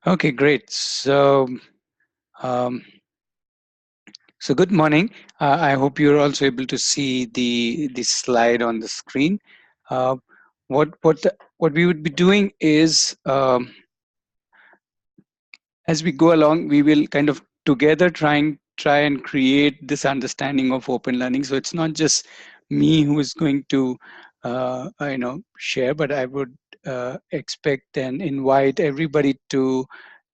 Okay, great. Um, so good morning. I hope you're also able to see the slide on the screen. Uh, what we would be doing is, as we go along, we will kind of together try and create this understanding of open learning. So it's not just me who is going to share, but I would expect and invite everybody to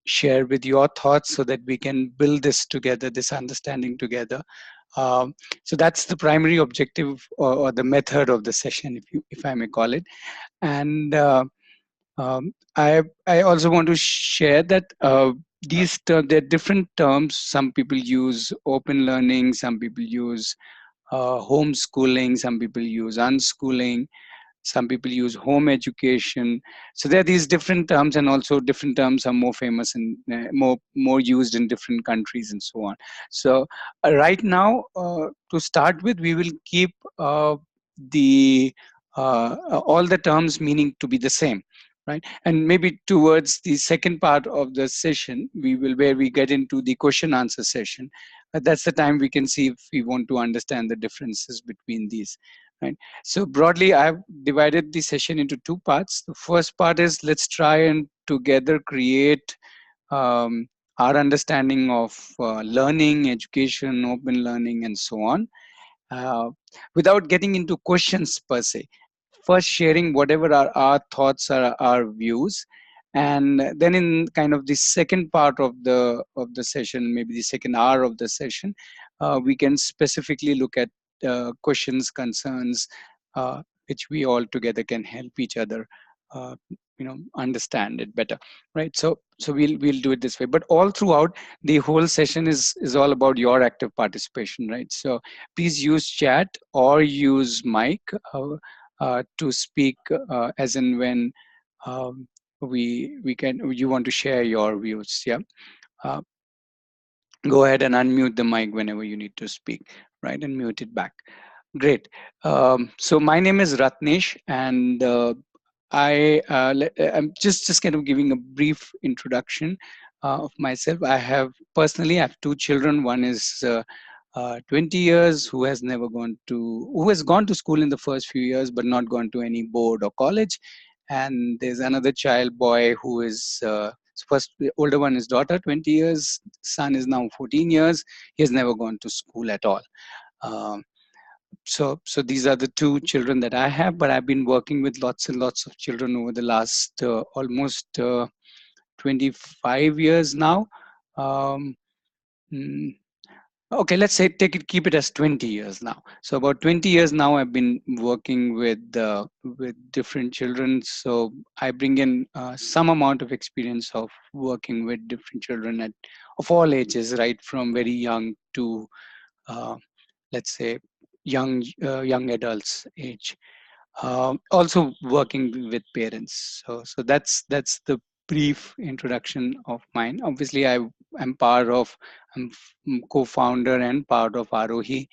share with your thoughts so that we can build this together, this understanding together. So that's the primary objective, or the method of the session, if I may call it. And I also want to share that there are different terms. Some people use open learning, some people use homeschooling, some people use unschooling, some people use home education. So there are these different terms, and also different terms are more famous and more used in different countries and so on. So right now, to start with, we will keep the all the terms meaning to be the same, right? And maybe towards the second part of the session, where we get into the question answer session. That's the time we can see if we want to understand the differences between these, right? So broadly, I've divided the session into two parts. The first part is, let's try and together create um, our understanding of learning, education, open learning, and so on, uh, without getting into questions per se. First, sharing whatever are our thoughts, are our views, and then in kind of the second part of the session, maybe the second hour of the session, we can specifically look at questions, concerns, which we all together can help each other understand it better, right? So we'll do it this way, but all throughout the whole session is all about your active participation, right? So please use chat or use mic to speak, as and when we can you want to share your views. Yeah. uh, Go ahead and unmute the mic whenever you need to speak, right, and mute it back. Great. So my name is Ratnesh, and I'm just kind of giving a brief introduction of myself. I have two children. One is 20 years, who has gone to school in the first few years, but not gone to any board or college. And there's another child boy who is first, the older one is daughter, 20 years. Son is now 14 years. He has never gone to school at all. Um, so these are the two children that I have, but I've been working with lots and lots of children over the last almost 25 years now. Um, mm, okay, let's say keep it as 20 years now. So about 20 years now, I've been working with different children. So I bring in some amount of experience of working with different children of all ages, right from very young to uh, let's say young adults age. Also working with parents. So that's the brief introduction of mine. Obviously, I'm co-founder and part of Aarohi,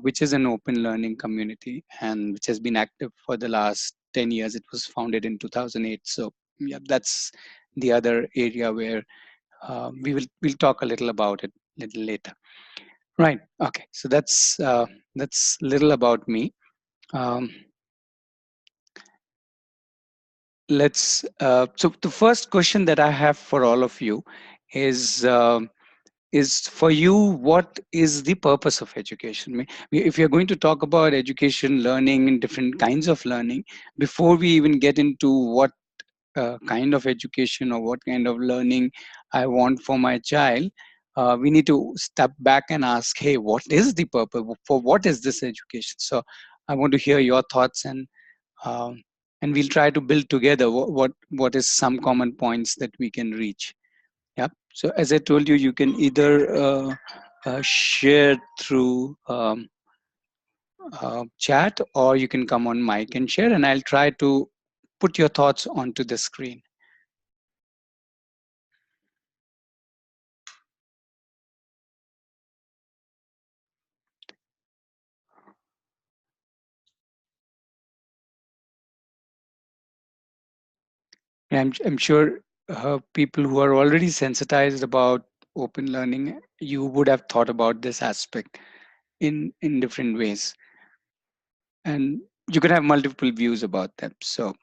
which is an open learning community and which has been active for the last 10 years. It was founded in 2008. So yeah, that's the other area where we'll talk a little about it a little later. Right. Okay. So that's little about me. Um, so the first question that I have for all of you is is for you, what is the purpose of education? If you're going to talk about education, learning, and different kinds of learning, before we even get into what kind of education or what kind of learning I want for my child, we need to step back and ask, hey, what is the purpose? For what is this education? So I want to hear your thoughts, um, and we'll try to build together what is some common points that we can reach. Yeah. So as I told you, you can either share through chat, or you can come on mic and share, and I'll try to put your thoughts onto the screen. I'm sure people who are already sensitized about open learning, you would have thought about this aspect in different ways, and you can have multiple views about them. So,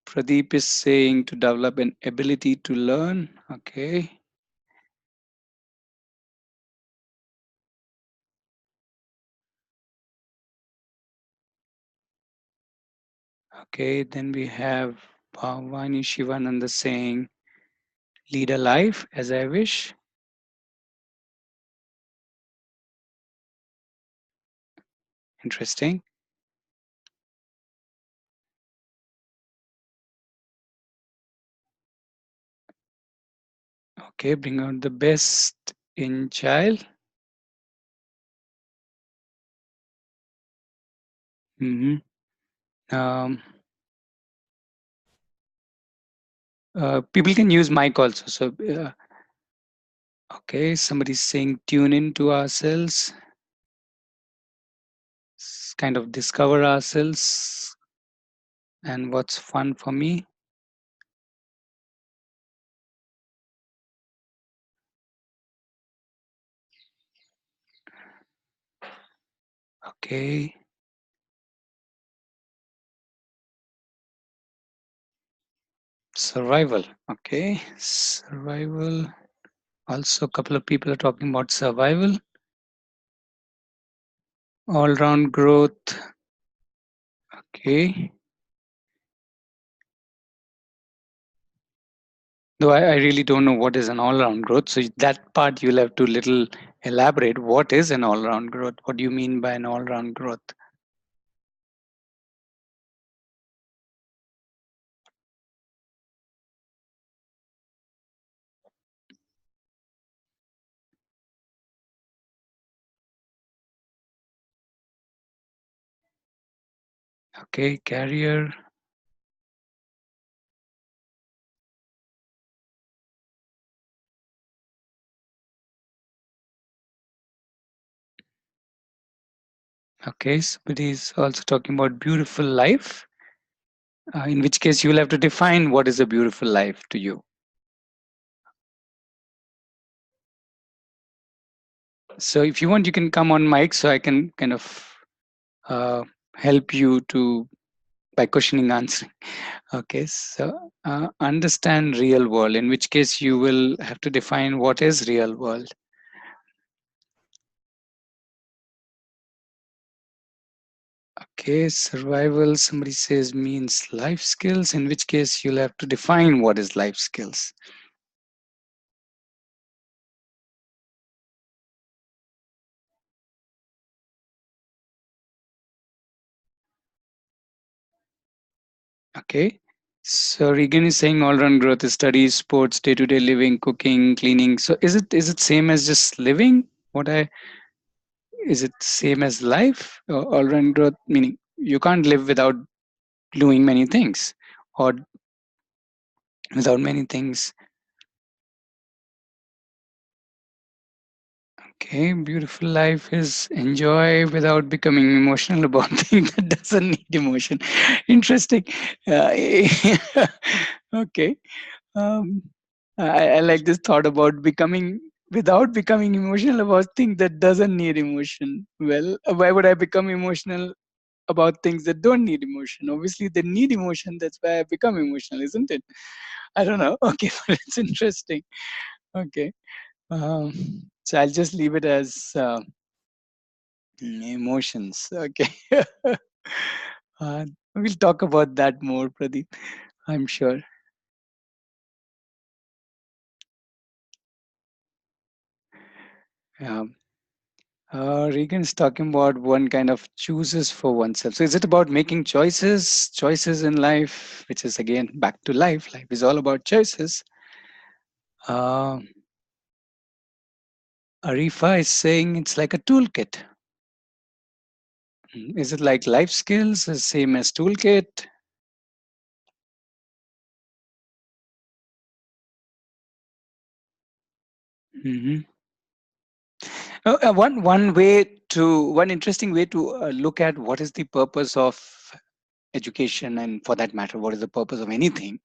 Pradeep is saying to develop an ability to learn. Okay. Okay, then we have Bhavani Shivananda saying, lead a life as I wish. Interesting. Okay, bring out the best in child. Hmm. Um, People can use mic also. So, okay, somebody's saying tune into ourselves, kind of discover ourselves and what's fun for me. Okay, survival. Okay, survival. Also, a couple of people are talking about survival, all round growth. Okay. Though I really don't know what is an all-round growth. So that part you'll have to little elaborate. What is an all-round growth? What do you mean by an all-round growth? Okay, career. Okay, somebody is also talking about beautiful life. In which case you will have to define what is a beautiful life to you. So if you want, you can come on mic so I can kind of uh, help you to by questioning answering. Okay, so understand real world, in which case you will have to define what is real world. Okay, survival, somebody says means life skills, in which case you'll have to define what is life skills. Okay, so Regan is saying all round growth is studies, sports, day to day living, cooking, cleaning. So is it same as just living? What I is it same as life? All round growth meaning you can't live without doing many things or without many things. Okay, beautiful life is enjoy without becoming emotional about things that doesn't need emotion. Interesting. Uh, okay. Um, I like this thought about becoming without becoming emotional about things that doesn't need emotion. Well, why would I become emotional about things that don't need emotion? Obviously, they need emotion. That's why I become emotional, isn't it? I don't know. Okay, but it's interesting. Okay. So I'll just leave it as emotions. Okay. We'll talk about that more, Pradeep. I'm sure. Um, Regan's talking about one kind of chooses for oneself. So is it about making choices in life, which is again back to life? Life is all about choices. Uh, Arifa is saying it's like a toolkit. Is it like life skills, the same as toolkit? Hmm. One interesting way to look at what is the purpose of education, and for that matter, what is the purpose of anything,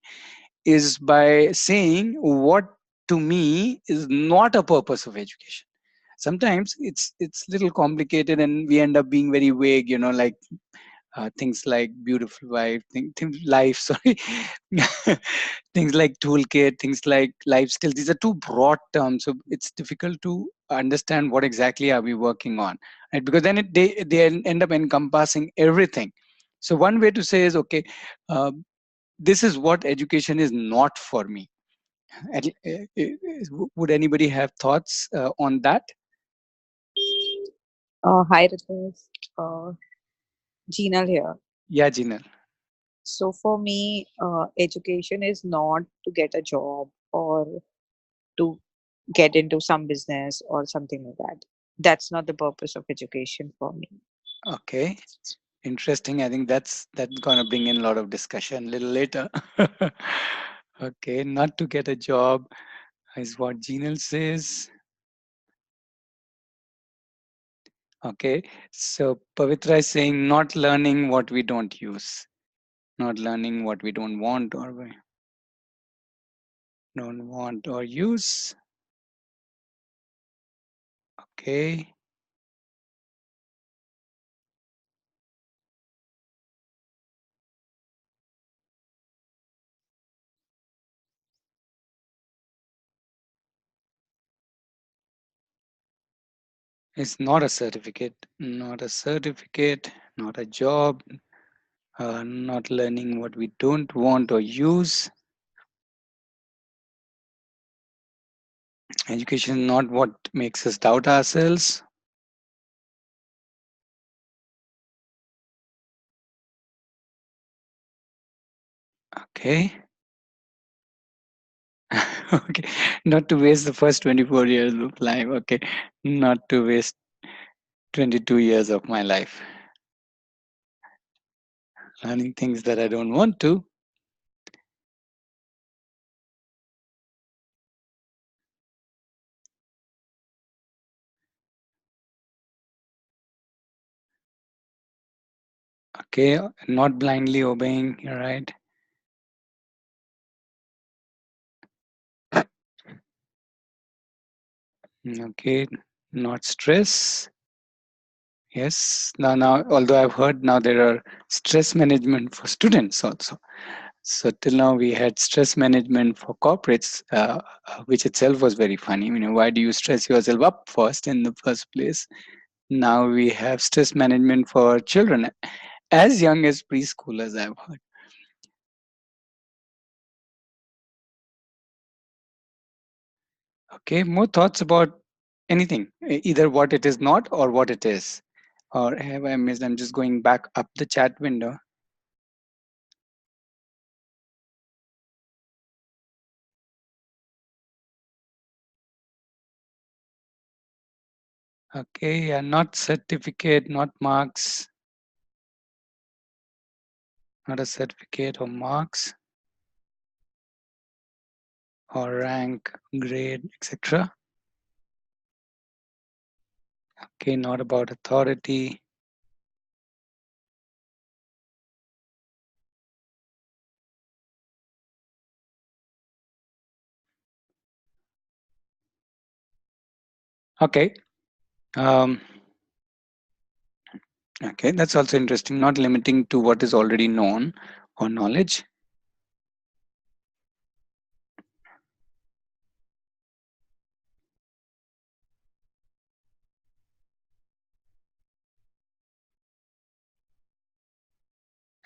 is by saying what to me is not a purpose of education. Sometimes it's little complicated, and we end up being very vague. Like things like beautiful wife, life. Sorry, things like toolkit, things like life skills. These are too broad terms, so it's difficult to understand what exactly are we working on, right? Because then they end up encompassing everything. So one way to say is, okay, uh, this is what education is not for me. Would anybody have thoughts on that? Hi, Ritesh. Uh, Gina here. Yeah, Jinal. So for me, education is not to get a job or to get into some business or something like that. That's not the purpose of education for me. Okay, interesting. I think that's gonna bring in a lot of discussion a little later. Okay, not to get a job is what Jinal says. Okay, so Pavitra is saying not learning what we don't use, not learning what we don't want or use. Okay, it's not a certificate, not a certificate, not a job, not learning what we don't want or use. Education is not what makes us doubt ourselves. Okay. Okay. Not to waste the first 24 years of life. Okay. Not to waste 22 years of my life learning things that I don't want to. Okay. Not blindly obeying. You're right. Okay. Not stress. Yes. Now, although I've heard now there are stress management for students also. So till now we had stress management for corporates, which itself was very funny. Why do you stress yourself up first in the first place? Now we have stress management for children as young as preschoolers, I've heard. Okay, more thoughts about anything, either what it is not or what it is. Or have I missed? I'm just going back up the chat window. Okay, yeah, not certificate, not marks, not a certificate or marks or rank, grade, etc. Okay, not about authority. Okay. Um, okay, that's also interesting. Not limiting to what is already known or knowledge.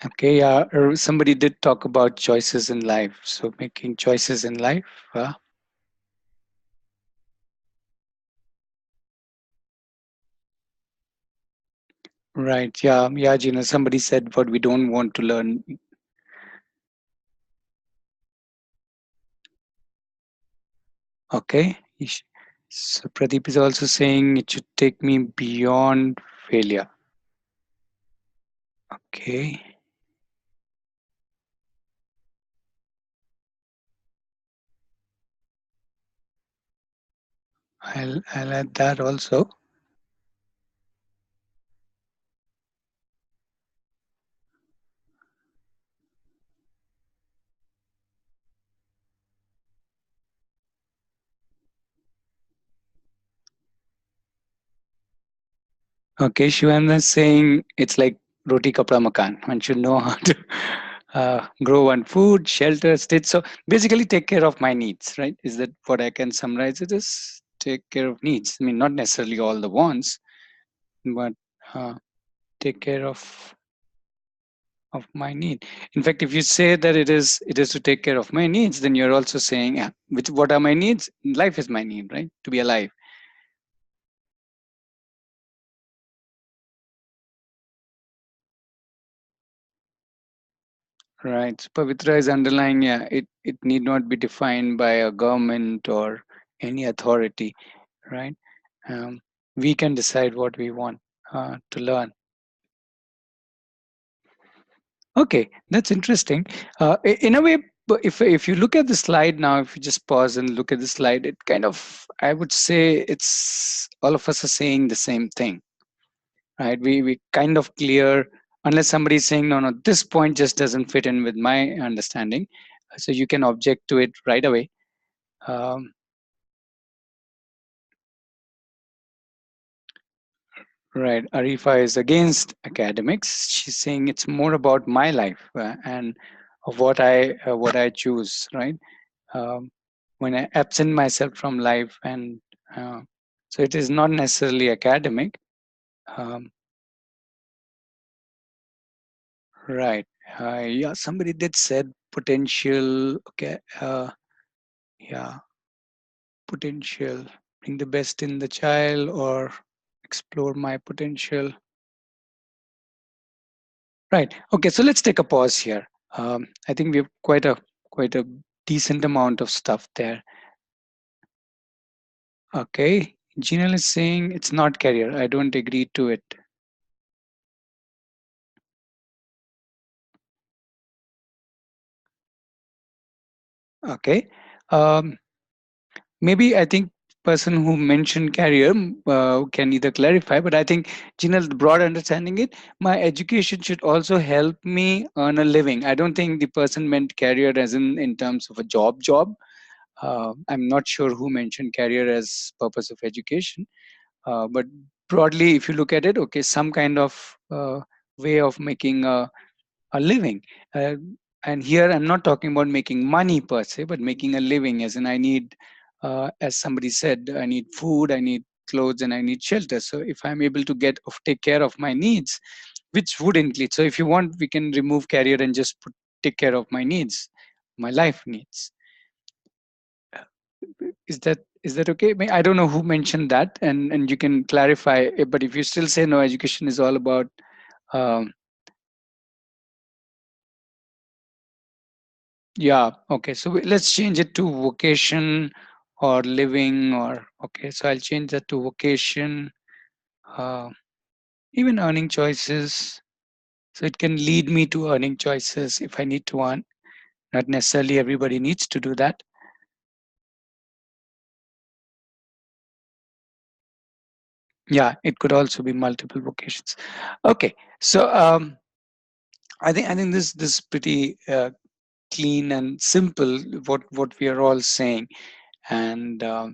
Okay, somebody did talk about choices in life. So making choices in life. Right. Yeah. Yeah, Gina. Somebody said what we don't want to learn. Okay. So Pradeep is also saying it should take me beyond failure. Okay. I'll add that also. Okay, Shivananda is saying it's like roti kapra makan. One should know how to grow one food, shelter, stitch. So basically, take care of my needs, right? Is that what I can summarize it as? Take care of needs. I mean, not necessarily all the wants, but uh, take care of my need. In fact, if you say that it is to take care of my needs, then you're also saying, yeah, which what are my needs? Life is my need, right? To be alive. Right. So Pavitra is underlying, yeah, it need not be defined by a government or any authority, right? Um, we can decide what we want to learn. Okay, that's interesting. In a way, if you look at the slide now, if you just pause and look at the slide, it kind of, I would say, it's all of us are saying the same thing, right? We kind of clear, unless somebody is saying, no, no, this point just doesn't fit in with my understanding. So you can object to it right away. Um, right. Arifa is against academics. She's saying it's more about my life and of what I choose, right? Um, when I absent myself from life, and uh, so it is not necessarily academic. Um, right. Yeah. Somebody did said potential. Okay. Yeah. Potential. Bring the best in the child or explore my potential. Right. Okay. So let's take a pause here. I think we have quite a decent amount of stuff there. Okay. Jinal is saying it's not career. I don't agree to it. Okay. Um, maybe I think person who mentioned career can either clarify, but I think Jinal, the broad understanding it, my education should also help me earn a living. I don't think the person meant career as in terms of a job. I'm not sure who mentioned career as purpose of education, but broadly, if you look at it, okay, some kind of way of making a living. Uh, and here, I'm not talking about making money per se, but making a living, as in I need, as somebody said, I need food, I need clothes, and I need shelter. So if I'm able to take care of my needs, which would include, so if you want, we can remove career and just take care of my needs, my life needs. Is that okay? I don't know who mentioned that, and you can clarify. But if you still say no, education is all about, um, yeah, okay. So let's change it to vocation or living, or okay. So I'll change that to vocation, uh, even earning choices. So it can lead me to earning choices if I need to earn. Not necessarily everybody needs to do that. Yeah, it could also be multiple vocations. Okay, so I think this is pretty clean and simple what we are all saying, and uh,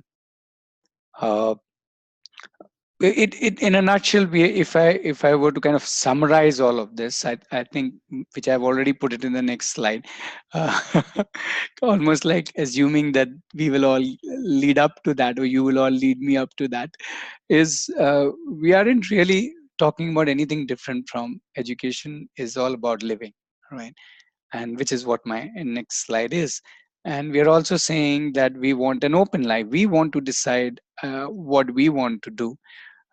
it in a nutshell, if I were to kind of summarize all of this, I think, which I've already put it in the next slide, uh, almost like assuming that we will all lead up to that, or you will all lead me up to that, is we aren't really talking about anything different from education. Is all about living, right? And which is what my next slide is. And we are also saying that we want an open life. We want to decide what we want to do,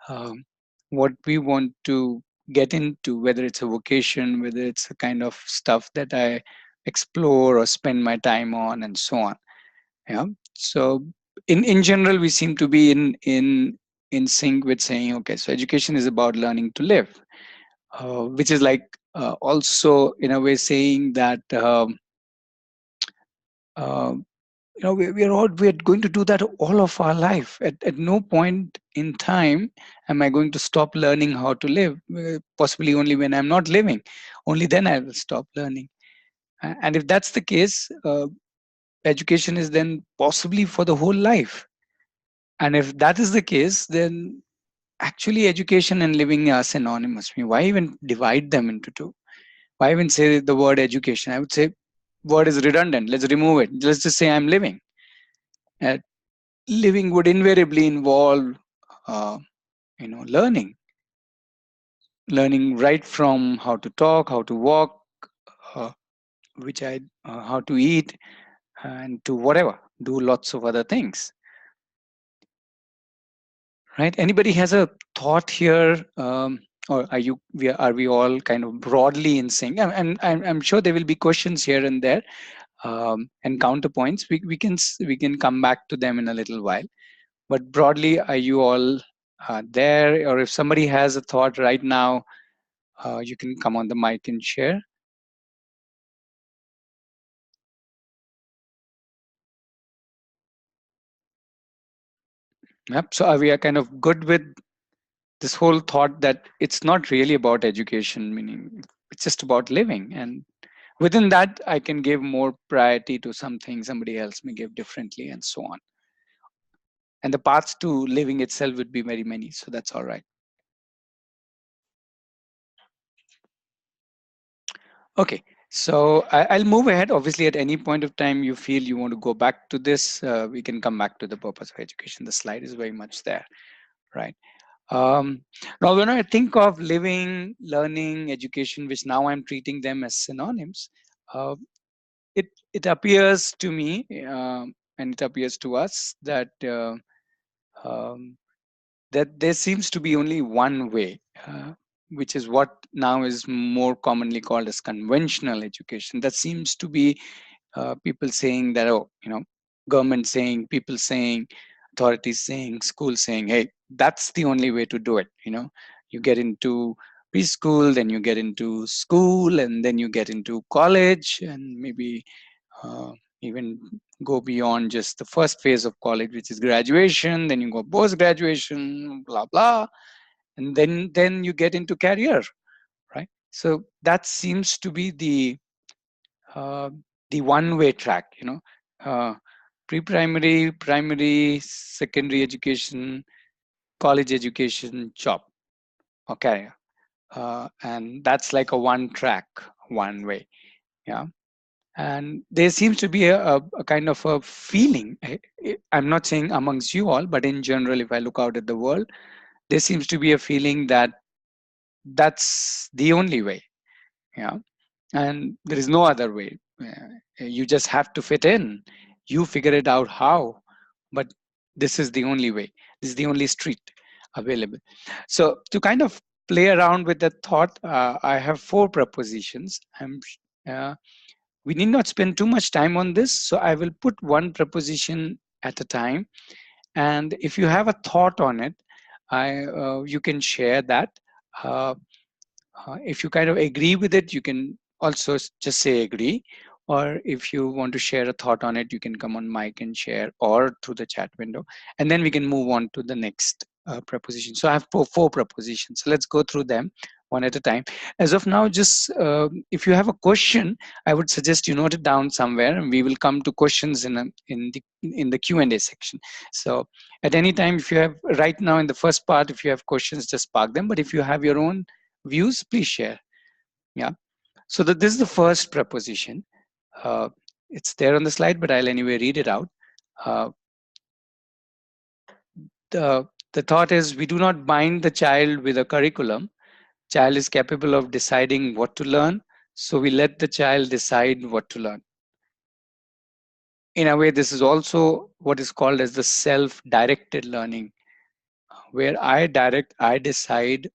um, what we want to get into, whether it's a vocation, whether it's a kind of stuff that I explore or spend my time on, and so on. Yeah. So in general, we seem to be in sync with saying, okay, so education is about learning to live, which is like also in a way saying that. Uh, we're going to do that all of our life. At no point in time am I going to stop learning how to live. Possibly only when I'm not living, only then I will stop learning. And if that's the case, education is then possibly for the whole life. And if that is the case, then actually education and living are synonymous. I mean, why even divide them into two? Why even say the word education? I would say word is redundant. Let's remove it. Let's just say I'm living. Uh, Living would invariably involve, uh, learning. Learning right from how to talk, how to walk, uh, how to eat, and to whatever. Do lots of other things. Right? Anybody has a thought here, or are we all kind of broadly in sync? And I'm sure there will be questions here and there, and counterpoints. We can come back to them in a little while. But broadly, are you all there? Or if somebody has a thought right now, you can come on the mic and share. Yep. So we are kind of good with this whole thought that it's not really about education, meaning it's just about living. And within that, I can give more priority to something somebody else may give differently, and so on. And the paths to living itself would be very many. So that's all right. Okay. So I'll move ahead. Obviously, at any point of time you feel you want to go back to this, we can come back to the purpose of education. The slide is very much there, right? Now, when I think of living, learning, education, which now I'm treating them as synonyms, uh, it appears to me, and it appears to us that um, there seems to be only one way, which is what now is more commonly called as conventional education. That seems to be people saying that, oh, government saying, people saying, authorities saying, schools saying, hey, that's the only way to do it. You get into preschool, then you get into school, and then you get into college, and maybe uh, even go beyond just the first phase of college, which is graduation. Then you go post graduation, blah blah, and then you get into career, right? So that seems to be uh, the one way track. Uh, Pre-primary, primary, secondary education, college education, job, okay, and that's like a one track, one way. Yeah. And there seems to be a kind of a feeling. I'm not saying amongst you all, but in general, if I look out at the world, there seems to be a feeling that that's the only way. Yeah. And there is no other way. You just have to fit in. You figure it out how, but this is the only way. This is the only street available. So to kind of play around with that thought, I have four propositions. Uh, we need not spend too much time on this, so I will put one proposition at a time. And if you have a thought on it, you can share that. Uh, if you kind of agree with it, you can also just say agree. Or if you want to share a thought on it, you can come on mic and share, or through the chat window. And then we can move on to the next proposition. So I have four propositions. So let's go through them one at a time. As of now, just if you have a question, I would suggest you note it down somewhere, and we will come to questions in the Q&A section. So at any time, if you have right now in the first part, if you have questions, just park them. But if you have your own views, please share. Yeah. So this is the first proposition. uh, it's there on the slide, but I'll anyway read it out. uh, the thought is, we do not bind the child with a curriculum. Child is capable of deciding what to learn, so we let the child decide what to learn. In a way, this is also what is called as the self-directed learning, where I decide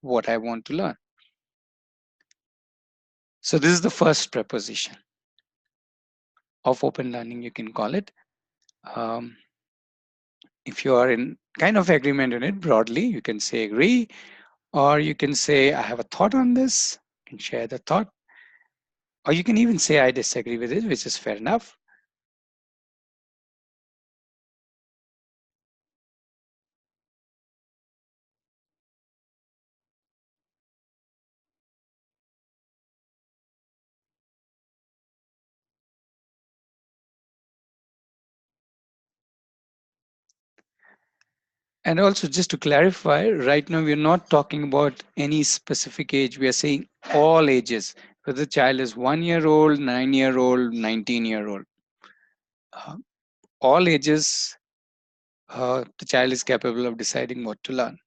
what I want to learn. So this is the first proposition of open learning, you can call it. Um, if you are in kind of agreement on it broadly, you can say agree, or you can say I have a thought on this, you can share the thought, or you can even say I disagree with it, which is fair enough. And also, just to clarify, right now we're not talking about any specific age. We are saying all ages. Whether the child is 1 year old, 9 year old, 19-year old, uh, all ages, the child is capable of deciding what to learn.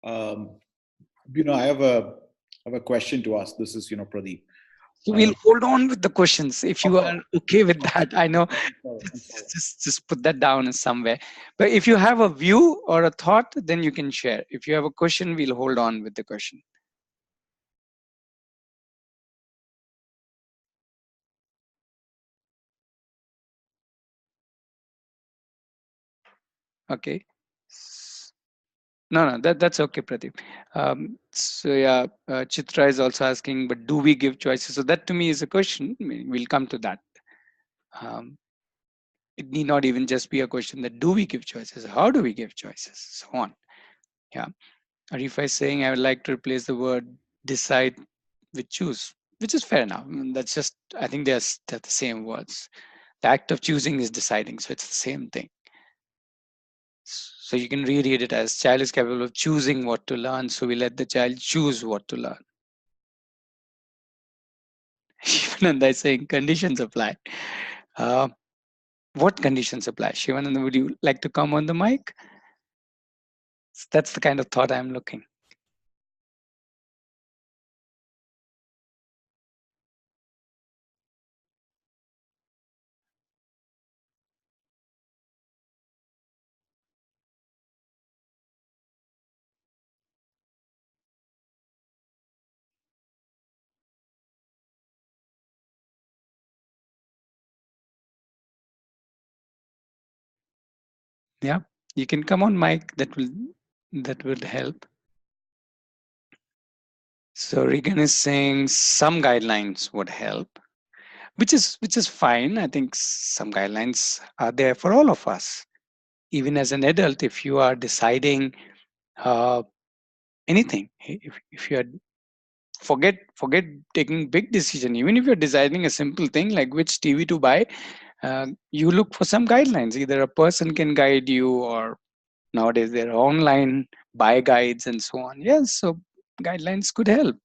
Um, I have a question to ask. This is, Pradeep. So Uh, we'll hold on with the questions if of you course, are okay with of that. I know, course, I'm sorry. just put that down in somewhere. But if you have a view or a thought, then you can share. If you have a question, we'll hold on with the question. Okay. No, no, that's okay, Pradeep. So yeah, Chitra is also asking, but do we give choices? So that to me is a question. We'll come to that. Um, it need not even just be a question that do we give choices? How do we give choices? So on. Yeah. Arifa is saying I would like to replace the word decide with choose, which is fair enough. That's just I think they're the same words. The act of choosing is deciding, so it's the same thing. So you can reread it as child is capable of choosing what to learn, so we let the child choose what to learn. Shivananda is saying conditions apply. Uh, what conditions apply? Shivananda, would you like to come on the mic? That's the kind of thought I'm looking. Yeah, you can come on mic. That will help. So Regan is saying some guidelines would help, which is fine. I think some guidelines are there for all of us. Even as an adult, if you are deciding uh, anything, if you are forget taking big decision, even if you're deciding a simple thing like which TV to buy, you look for some guidelines. Either a person can guide you, or nowadays there are online buy guides and so on. Yes, so guidelines could help.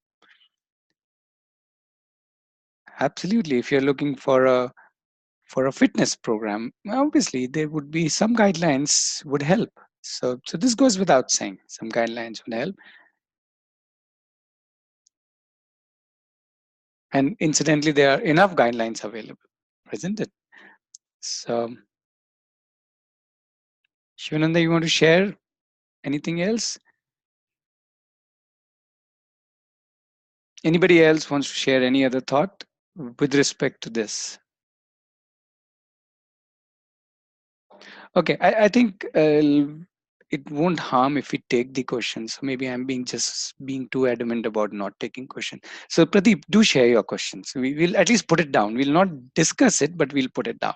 Absolutely. If you're looking for a fitness program, obviously there would be some guidelines would help. So this goes without saying. Some guidelines would help. And incidentally, there are enough guidelines available, isn't it? So, Shivananda, you want to share anything else? Anybody else wants to share any other thought with respect to this? Okay, I think it won't harm if we take the question. So maybe I'm being too adamant about not taking question. So Pradeep, do share your questions. We will at least put it down. We'll not discuss it, but we'll put it down.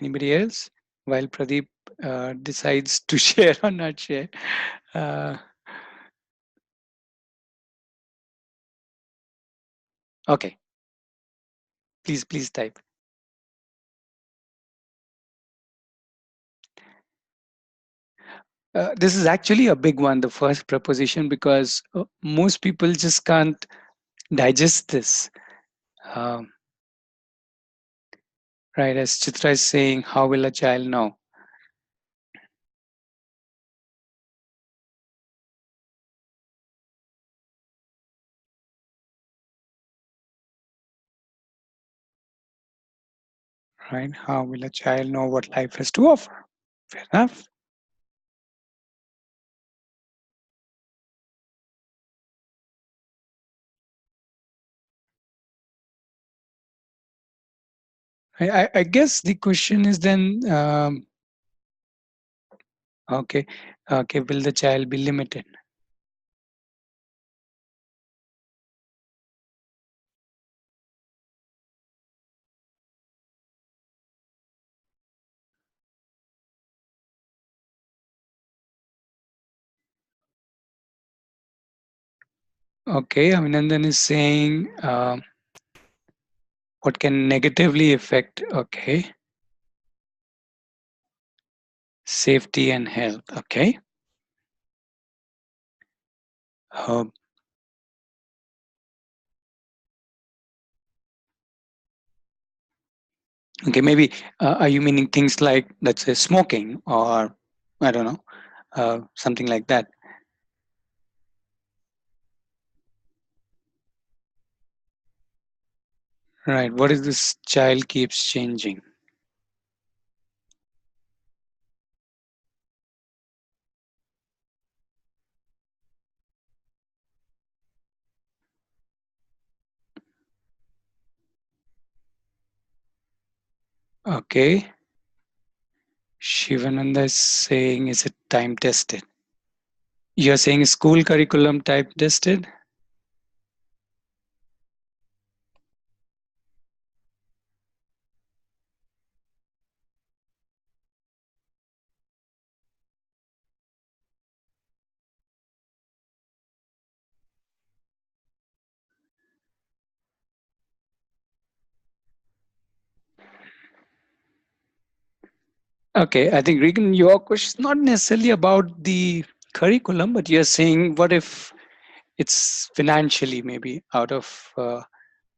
Anybody else? While Pradeep decides to share or not share. Uh, okay, please type. This is actually a big one, the first proposition, because most people just can't digest this. Um, right, as Chitra is saying, how will a child know? Right, how will a child know what life has to offer? Fair enough. I guess the question is then, okay, okay, will the child be limited? Okay, Abhinandan is saying what can negatively affect, okay, safety and health. Okay. Uh, okay, maybe are you meaning things like, let's say, smoking or I don't know, something like that? Right. What is this child keeps changing? Okay. Shivananda is saying, is it time tested? You're saying school curriculum type tested? Okay, I think Regan, your question is not necessarily about the curriculum, but you're saying what if it's financially maybe out of.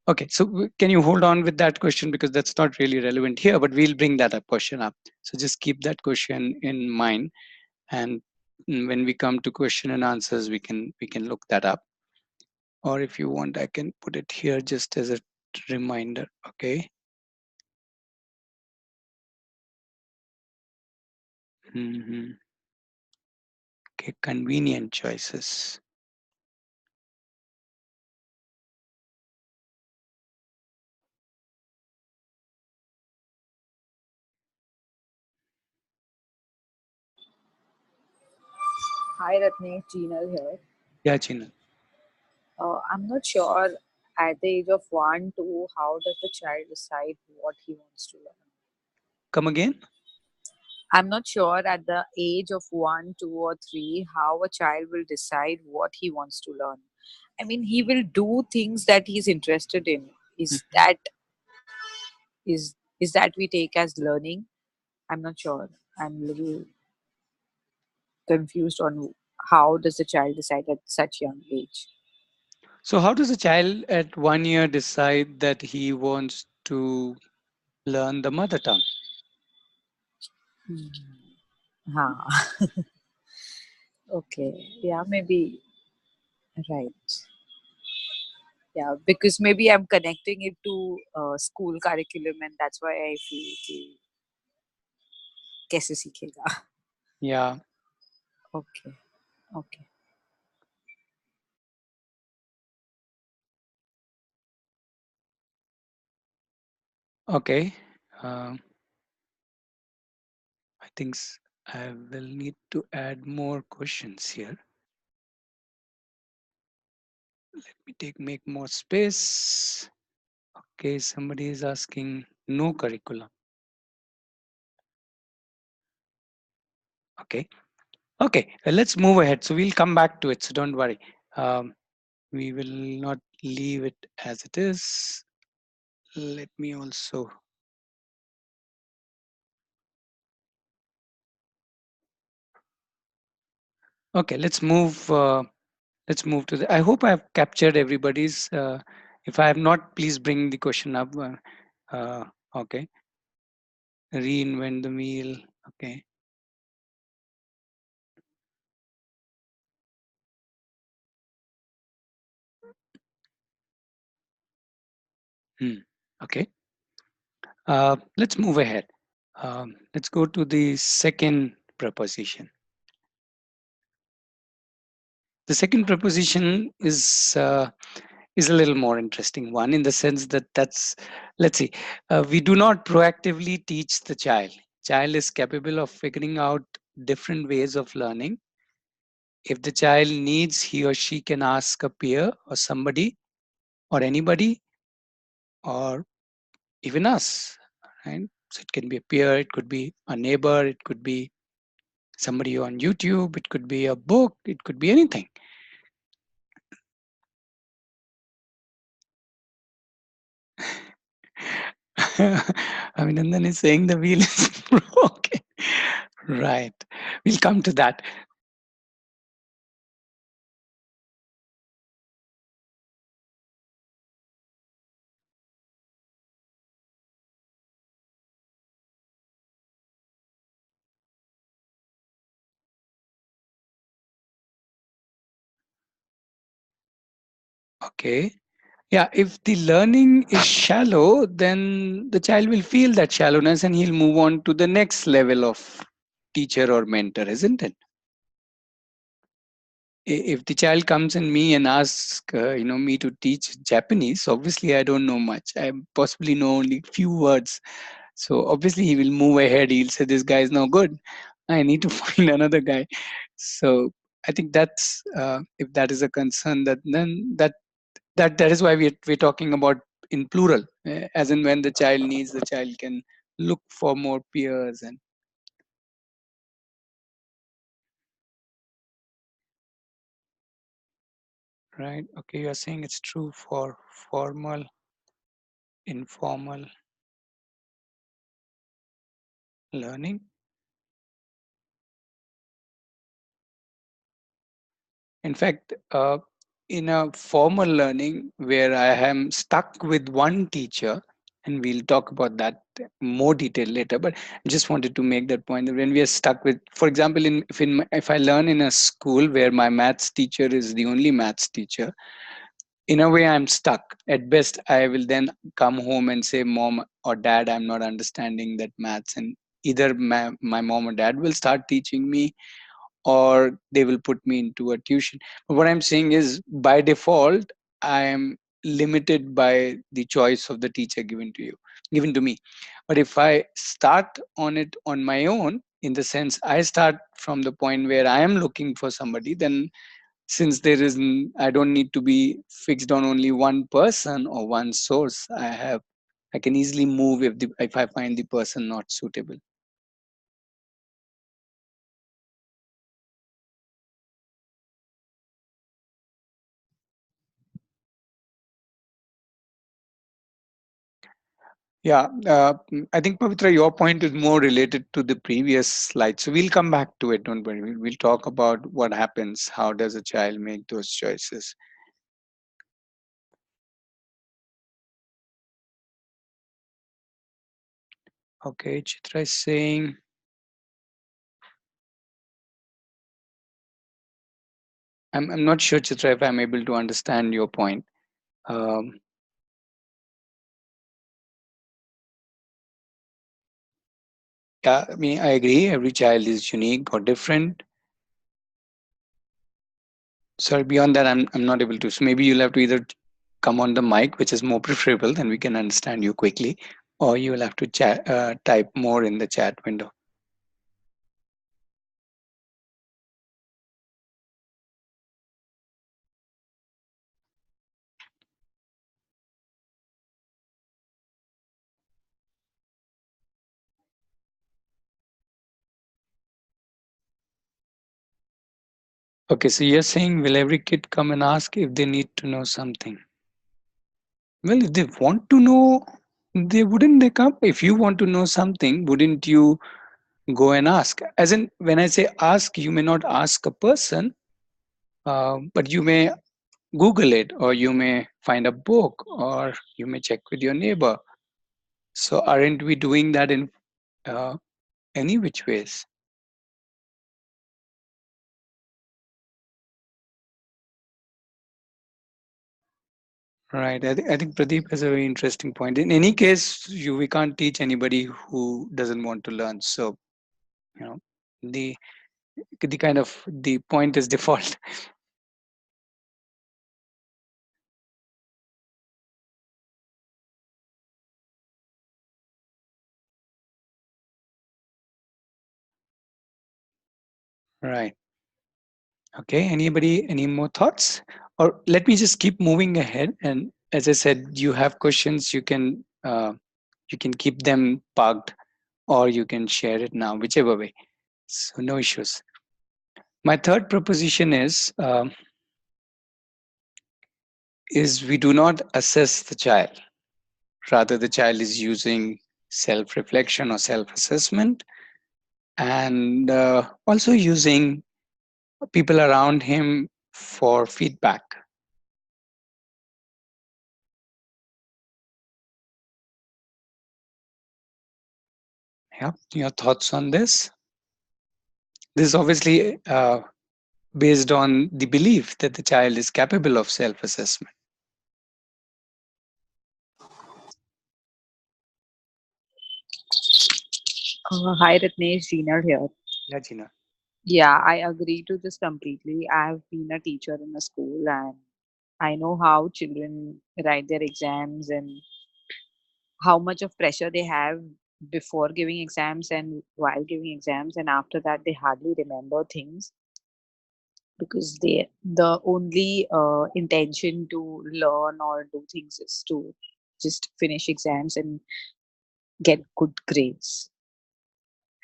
Okay, so can you hold on with that question because that's not really relevant here, but we'll bring that up question up. So just keep that question in mind, and when we come to question and answers, we can look that up. Or if you want, I can put it here just as a reminder. Okay. Hmm. Okay, convenient choices. Hi Ratnesh, Jinal here. Yeah, China. I'm not sure at the age of 1, 2, how does the child decide what he wants to learn? Come again. I'm not sure at the age of 1, 2, or 3 how a child will decide what he wants to learn. I mean, he will do things that he's interested in. Is Mhm. that is that we take as learning? I'm not sure. I'm a little confused on how does the child decide at such young age. So, how does a child at 1 year decide that he wants to learn the mother tongue? Huh. Okay. Yeah, maybe. Right. Yeah, because maybe I'm connecting it to school curriculum, and that's why I feel कि कैसे सीखेगा. Yeah. Okay. Okay. Okay. Um, I think I will need to add more questions here. Let me make more space. Okay, somebody is asking no curriculum. Okay. Okay, let's move ahead. So we'll come back to it. So don't worry. Um, we will not leave it as it is. Let me also. Okay, let's move. Let's move to the. I hope I've captured everybody's. If I have not, please bring the question up. Uh, okay. Reinvent the wheel. Okay. Hmm. Okay. Let's move ahead. Let's go to the second proposition. The second proposition is a little more interesting one in the sense that that's, let's see, we do not proactively teach the child. Child is capable of figuring out different ways of learning. If the child needs, he or she can ask a peer or somebody or anybody or even us, right? So it can be a peer, it could be a neighbor, it could be somebody on YouTube, it could be a book, it could be anything. Abhinandan is saying the wheel is broken. Right. We'll come to that. Okay. Yeah, if the learning is shallow, then the child will feel that shallowness and he'll move on to the next level of teacher or mentor, isn't it? If the child comes and me and asks, me to teach Japanese, obviously I don't know much. I possibly know only few words. So obviously he will move ahead. He'll say, "This guy is no good. I need to find another guy." So I think that's if that is a concern, that then that is why we're talking about in plural, as in when the child needs, the child can look for more peers and right. Okay, you are saying it's true for formal, informal learning. In fact, in a formal learning where I am stuck with one teacher, and we'll talk about that more detail later. But I just wanted to make that point that when we are stuck with, for example, if I learn in a school where my maths teacher is the only maths teacher, in a way I'm stuck. At best, I will then come home and say, "Mom or Dad, I'm not understanding that maths," and either my mom or dad will start teaching me or they will put me into a tuition. But what I'm saying is, by default, I am limited by the choice of the teacher given to me. But if I start on it on my own, in the sense I start from the point where I am looking for somebody, then since I don't need to be fixed on only one person or one source. I can easily move if I find the person not suitable. Yeah, I think Pavitra, your point is more related to the previous slide. So we'll come back to it. Don't worry. We'll talk about what happens. How does a child make those choices? Okay, Chitra is saying, I'm not sure, Chitra, if I'm able to understand your point. Um, yeah, I mean, I agree. Every child is unique or different. Sorry, beyond that, I'm not able to. So maybe you'll have to either come on the mic, which is more preferable, then we can understand you quickly, or you will have to type more in the chat window. Okay, so you're saying, will every kid come and ask if they need to know something? Well, if they want to know, they wouldn't they come? If you want to know something, wouldn't you go and ask? As in, when I say ask, you may not ask a person, but you may Google it, or you may find a book, or you may check with your neighbor. So, aren't we doing that in uh, any which ways? Right. I think Pradeep has a very interesting point. In any case, we can't teach anybody who doesn't want to learn. So, you know, the the point is default. Right. Okay. Any more thoughts? Or let me just keep moving ahead. And as I said, you have questions. You can keep them parked, or you can share it now, whichever way. So no issues. My third proposition is we do not assess the child. rather the child is using self-reflection or self-assessment, and also using people around him for feedback. Yeah, your thoughts on this? This is obviously based on the belief that the child is capable of self-assessment. Hi, Ratnesh, Gina here. Yeah, Gina. Yeah, I agree to this completely. I've been a teacher in a school and I know how children write their exams and how much of pressure they have before giving exams and while giving exams, and after that they hardly remember things because the only intention to learn or do things is to just finish exams and get good grades.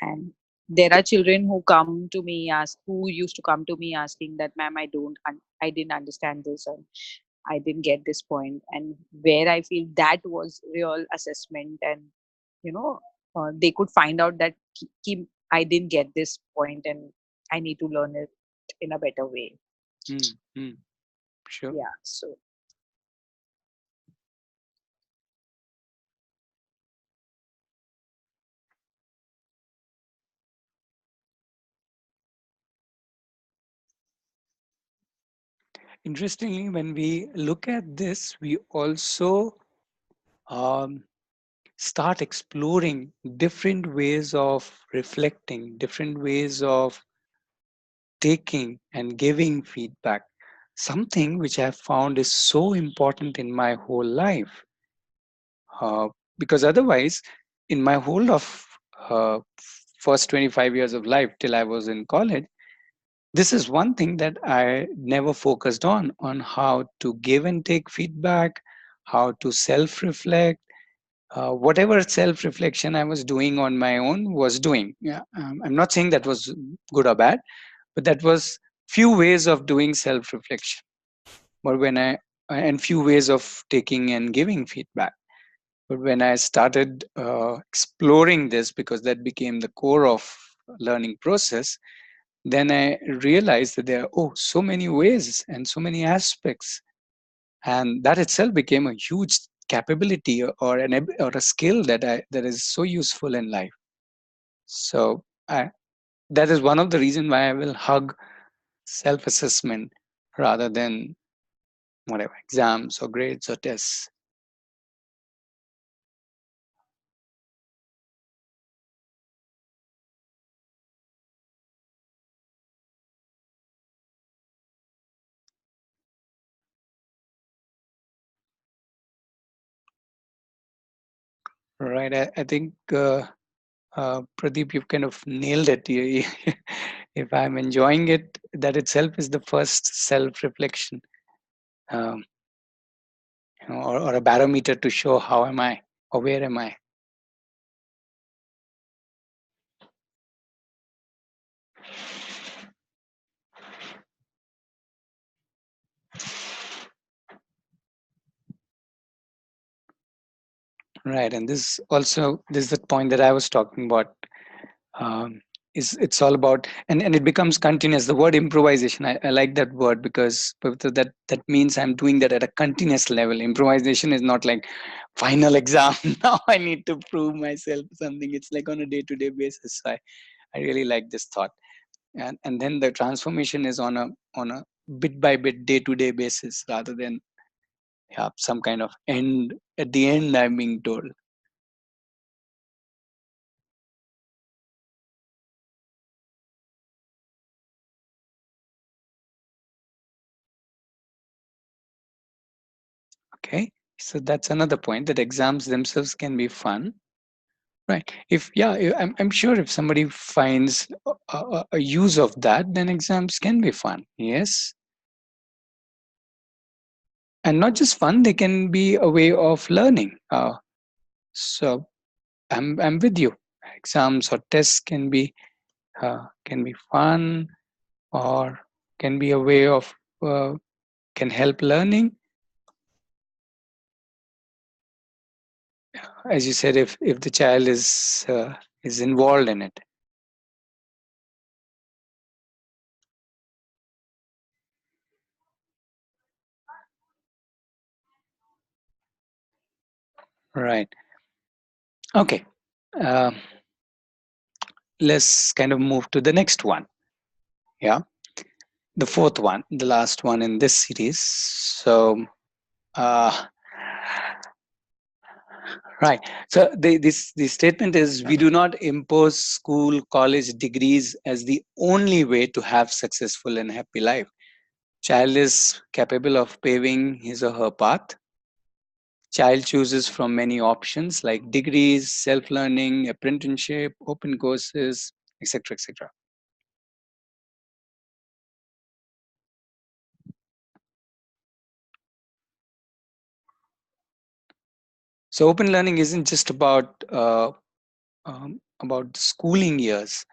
And there are children who come to me ask who used to come to me asking that, ma'am, I didn't understand this, or I didn't get this point. And where I feel that was real assessment, and you know they could find out that I didn't get this point and I need to learn it in a better way. Mm, sure. Yeah, so Interestingly, when we look at this, we also um, start exploring different ways of reflecting, different ways of taking and giving feedback. Something which I have found is so important in my whole life. Uh, because otherwise, in my whole of uh, first 25 years of life till I was in college, this is one thing that I never focused on how to give and take feedback, how to self reflect. Whatever self reflection I was doing on my own was doing. Yeah, I'm not saying that was good or bad, but that was few ways of doing self reflection. But when I and few ways of taking and giving feedback. But when I started exploring this, because that became the core of learning process, then I realized that there are so many ways and so many aspects, and that itself became a huge capability or a skill that is so useful in life. So that is one of the reasons why I will hug self-assessment rather than whatever exams or grades or tests. Right? I think Pradeep, you've kind of nailed it. If I'm enjoying it, that itself is the first self-reflection, um, or a barometer to show how am I or where am I. Right, and this is the point that I was talking about. Um, is it's all about and it becomes continuous. The word improvisation, I like that word because that means I'm doing that at a continuous level. Improvisation is not like final exam. Now I need to prove myself something. It's like on a day-to-day basis. So I really like this thought. And then the transformation is on a bit by bit day-to-day basis rather than some kind of end at the end I'm being told. Okay, so that's another point, that exams themselves can be fun, right? If I'm sure if somebody finds a use of that, then exams can be fun. Yes, and not just fun; they can be a way of learning. So I'm with you. Exams or tests can be fun, or can be a way of can help learning. as you said, if the child is involved in it. Right. Okay. Um, let's kind of move to the next one. Yeah, the fourth one, the last one in this series. So, uh, right. So the statement is, we do not impose school, college degrees as the only way to have successful and happy life. Child is capable of paving his or her path. Child chooses from many options like degrees, self-learning, apprenticeship, open courses, etc., etc. So open learning isn't just about schooling years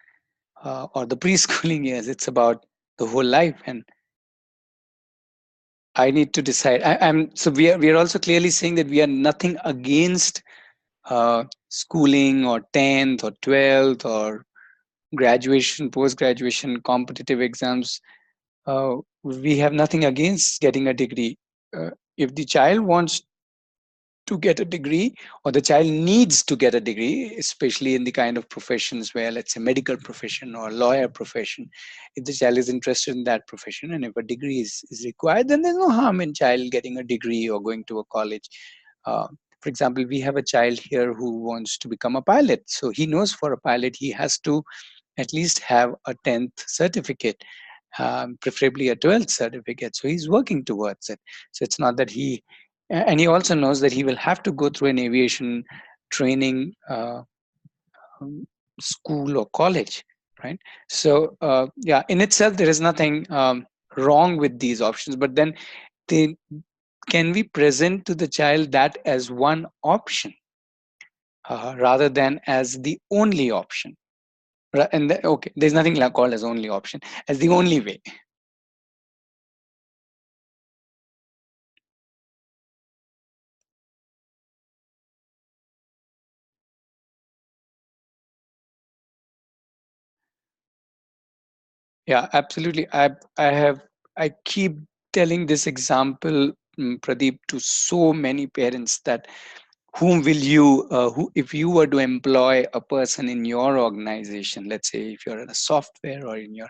or the preschooling years. It's about the whole life, and I need to decide. I'm so we are also clearly saying that we are nothing against schooling or 10th or 12th or graduation, post graduation, competitive exams. We have nothing against getting a degree. If the child wants to get a degree, or the child needs to get a degree, especially in the kind of professions where, let's say, medical profession or lawyer profession, if the child is interested in that profession and if a degree is required, then there's no harm in child getting a degree or going to a college. uh, for example, we have a child here who wants to become a pilot, so he knows for a pilot he has to at least have a 10th certificate, preferably a 12th certificate. So he's working towards it. So it's not that and he also knows that he will have to go through an aviation training um, school or college, right? So, yeah, in itself, there is nothing wrong with these options, but then they can we present to the child that as one option rather than as the only option. And okay, there's nothing called as only option, as the only way. Yeah, absolutely. I keep telling this example, Pradeep, to so many parents that whom will you who if you were to employ a person in your organization, let's say if you're in a software or in your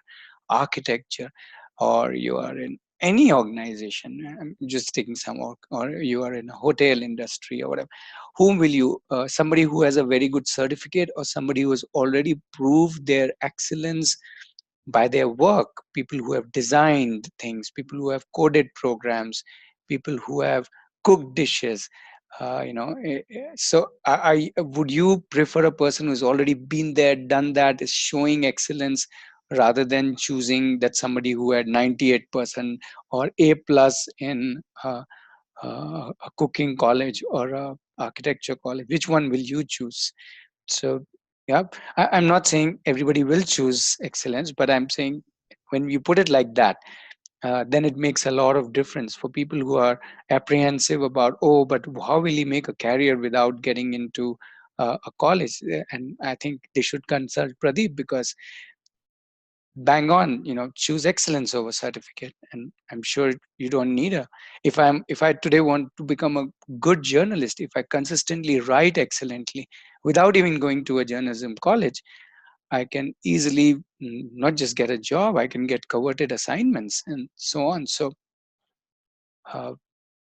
architecture or you are in any organization, I'm just taking some, or you are in a hotel industry or whatever, whom will you somebody who has a very good certificate or somebody who has already proved their excellence by their work, people who have designed things, people who have coded programs, people who have cooked dishes. So would you prefer a person who's already been there, done that, is showing excellence, rather than choosing that somebody who had 98% or A plus in a cooking college or a architecture college? Which one will you choose? So, yeah, I'm not saying everybody will choose excellence, but I'm saying when you put it like that, then it makes a lot of difference for people who are apprehensive about, oh, but how will he make a career without getting into a college? And I think they should consult Pradeep, because bang on, choose excellence over certificate. And I'm sure you don't need a, if I today want to become a good journalist, if I consistently write excellently without even going to a journalism college, I can easily not just get a job, I can get coveted assignments and so on. So uh,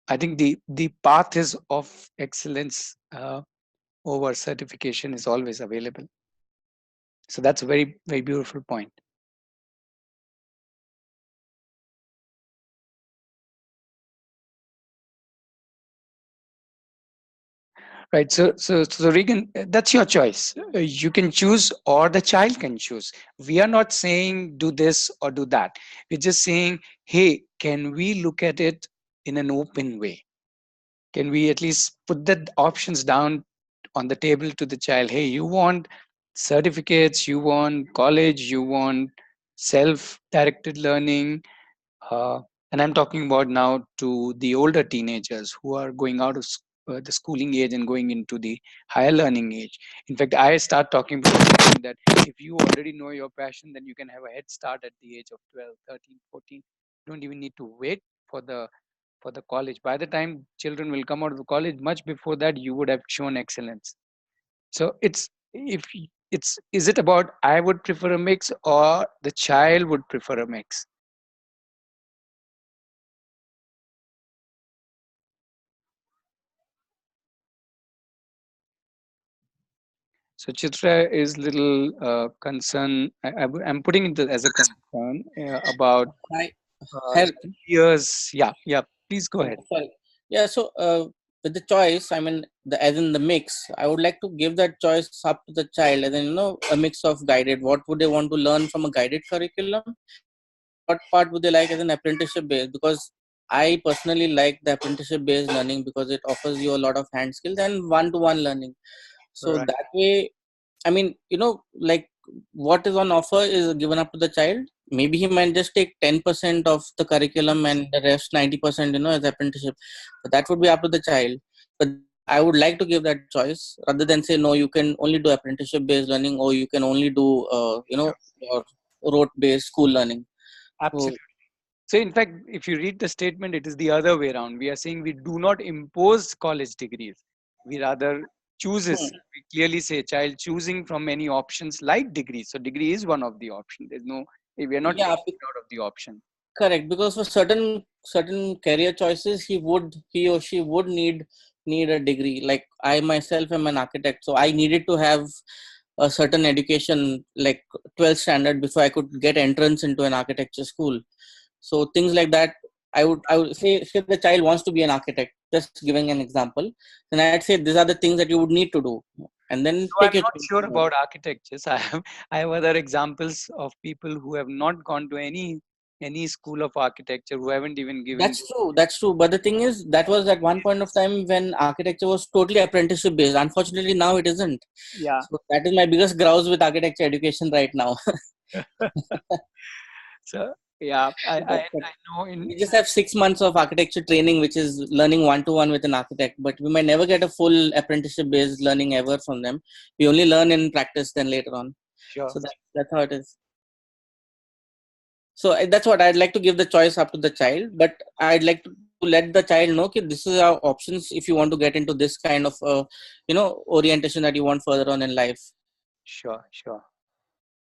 I think the path is of excellence over certification is always available. So that's a very, very beautiful point. Right. So Regan, that's your choice. You can choose, or the child can choose. We are not saying do this or do that. We're just saying, hey, can we look at it in an open way? Can we at least put the options down on the table to the child? Hey, you want certificates, you want college, you want self-directed learning. Uh, and I'm talking about now to the older teenagers who are going out of the schooling age and going into the higher learning age. In fact, I start talking about something that if you already know your passion, then you can have a head start at the age of 12, 13, 14. You don't even need to wait for the college. By the time children will come out of the college, much before that, you would have shown excellence. So it's if it's is it about I would prefer a mix or the child would prefer a mix? So Chitra is little concern. I'm putting it as a concern about Hi, Her, years. Yeah, yeah. Please go ahead. sorry. Yeah, so with the choice, I mean, as in the mix, I would like to give that choice up to the child, and then a mix of guided. What would they want to learn from a guided curriculum, and what part would they like as an apprenticeship based? Because I personally like the apprenticeship based learning because it offers you a lot of hand skills and one to one learning. So Right. that way, I mean, like what is on offer is given up to the child. Maybe he might just take 10% of the curriculum and the rest 90%, as apprenticeship. But that would be up to the child. But I would like to give that choice rather than say, no, you can only do apprenticeship based learning or you can only do, Sure. your rote based school learning. So, Absolutely. So, in fact, if you read the statement, it is the other way around. We are saying we do not impose college degrees. We rather chooses. hmm, We clearly say child choosing from any options like degrees. So, degree is one of the options. There's no, we are not yeah, taking it out of the option. correct, because for certain career choices, he or she would need a degree. Like I myself am an architect, so I needed to have a certain education, like 12th standard, before I could get entrance into an architecture school. So things like that, I would say the child wants to be an architect. Just giving an example, then I'd say these are the things that you would need to do, and then So take I'm your not choice. sure about architectures. I have other examples of people who have not gone to any school of architecture, who haven't even given. That's true. That's true. But the thing is, that was at one point of time when architecture was totally apprenticeship based. Unfortunately, now it isn't. Yeah. So that is my biggest grouse with architecture education right now. So yeah, But I know in we just have 6 months of architecture training, which is learning one to one with an architect. But we might never get a full apprenticeship based learning ever from them. We only learn in practice then later on. sure. So that's how it is. So that's what I'd like to give the choice up to the child, but I'd like to let the child know that this is our options if you want to get into this kind of orientation that you want further on in life. Sure, sure.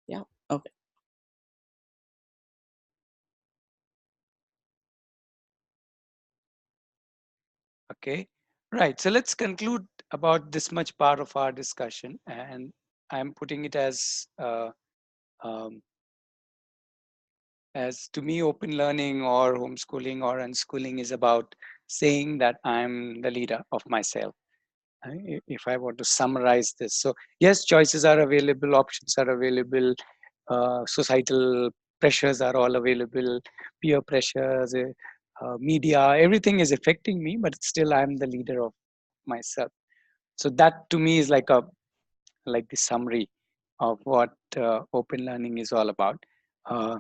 Yeah. Okay. Okay. Right. So let's conclude about this much part of our discussion, and I'm putting it um, as to me, open learning or homeschooling or unschooling is about saying that I'm the leader of myself. If I want to summarize this, so yes, choices are available, options are available, societal pressures are all available, peer pressures, media, everything is affecting me, but still I'm the leader of myself. So that to me is like the summary of what open learning is all about. Uh,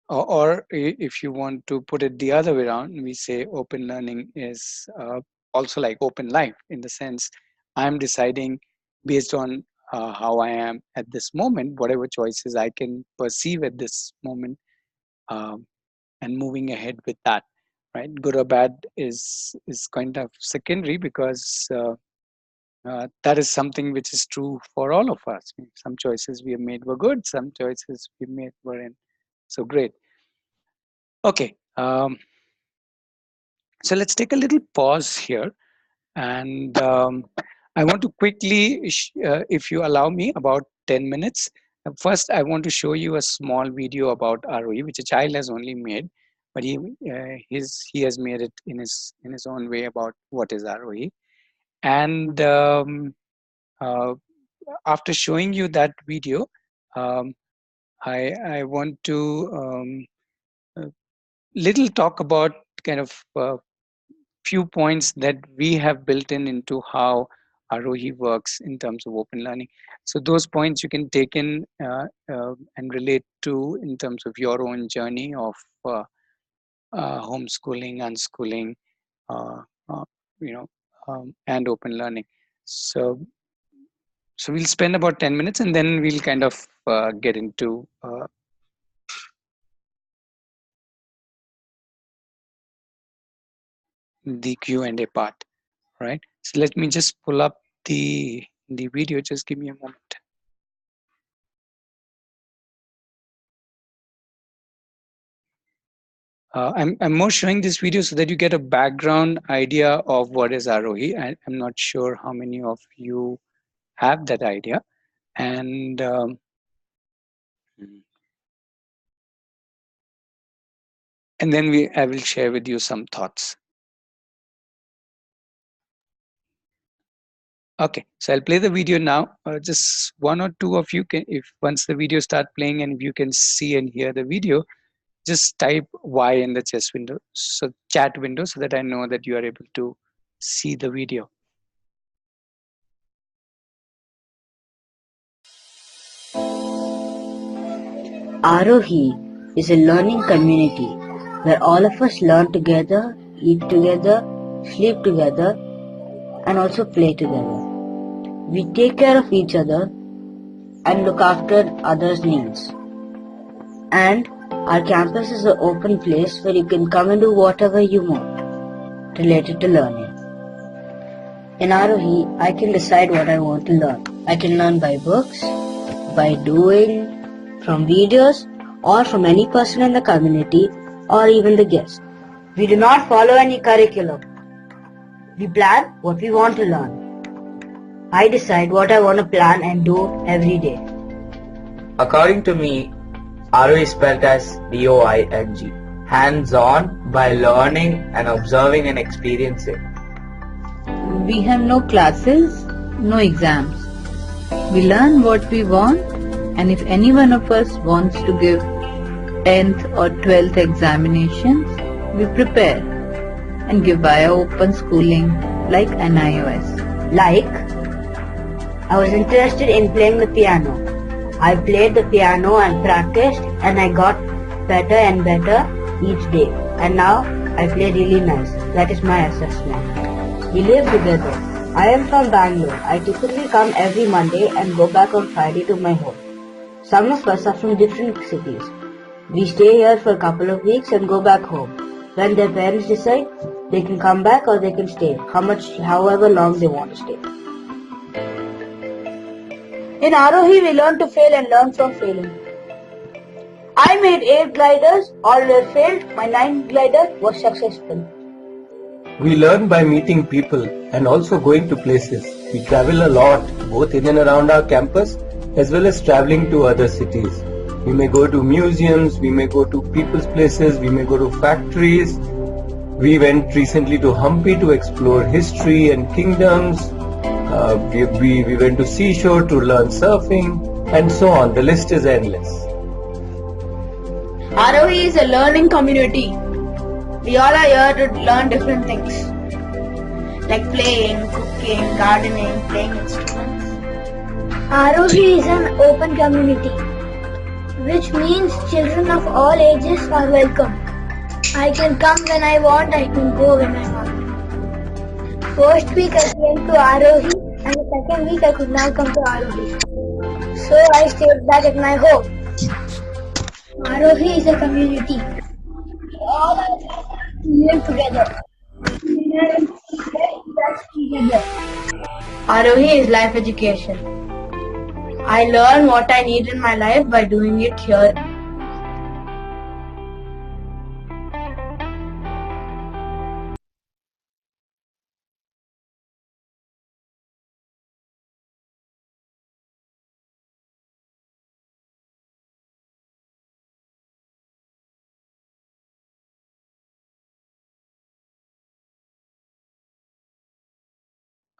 or if you want to put it the other way around, we say open learning is also like open life, in the sense I'm deciding based on how I am at this moment, whatever choices I can perceive at this moment, um, and moving ahead with that. Right, good or bad is kind of secondary, because that is something which is true for all of us. Some choices we have made were good, some choices we made weren't so great. Okay, so let's take a little pause here, and I want to quickly, if you allow me, about 10 minutes. First, I want to show you a small video about Aarohi, which a child has only made, but he has made it in his own way about what is Aarohi. And uh, after showing you that video, um, I want to uh, little talk about kind of few points that we have built into how Aarohi works in terms of open learning. So those points you can take in and relate to in terms of your own journey of homeschooling, unschooling, uh, uh, you know, and open learning. So we'll spend about 10 minutes and then we'll kind of get into the Q&A part, right? So let me just pull up the video. Just give me a moment. I'm more showing this video so that you get a background idea of what is Aarohi. I'm not sure how many of you have that idea. And then I will share with you some thoughts. Okay, so I'll play the video now. Just one or two of you can, if once the video start playing and if you can see and hear the video, just type Y in the chat window, so that I know that you are able to see the video. Aarohi is a learning community where all of us learn together, eat together, sleep together, and also play together. We take care of each other and look after others' needs. And our campus is an open place where you can come and do whatever you want related to learning. In Aarohi, I can decide what I want to learn. I can learn by books, by doing, from videos, or from any person in the community, or even the guest. We do not follow any curriculum. We plan what we want to learn. I decide what I want to plan and do every day. According to me, RO is spelled as DOING. Hands-on, by learning and observing and experiencing. We have no classes, no exams. We learn what we want, and if any one of us wants to give 10th or 12th examinations, we prepare and give via open schooling like NIOS. Like, I was interested in playing the piano. I played the piano and practiced, and I got better and better each day. And now I play really nice. That is my assessment. We live together. I am from Bangalore. I typically come every Monday and go back on Friday to my home. Some of us are from different cities. We stay here for a couple of weeks and go back home. When their parents decide, they can come back or they can stay, however long they want to stay. In Aarohi, we learn to fail and learn from failing. I made 8 gliders, all were failed. My 9th glider was successful. We learn by meeting people and also going to places. We travel a lot, both in and around our campus, as well as traveling to other cities. We may go to museums, we may go to people's places, we may go to factories. We went recently to Hampi to explore history and kingdoms. We went to seashore to learn surfing, and so on. The list is endless. Aarohi is a learning community. We all are here to learn different things, like playing, cooking, gardening, playing instruments. Aarohi is an open community, which means children of all ages are welcome. I can come when I want, I can go when I want. First week I came to Aarohi, and the second week I could not come to Aarohi. So I stayed back at my home. Aarohi is a community. We all live together. We learn together. Aarohi is life education. I learn what I need in my life by doing it here.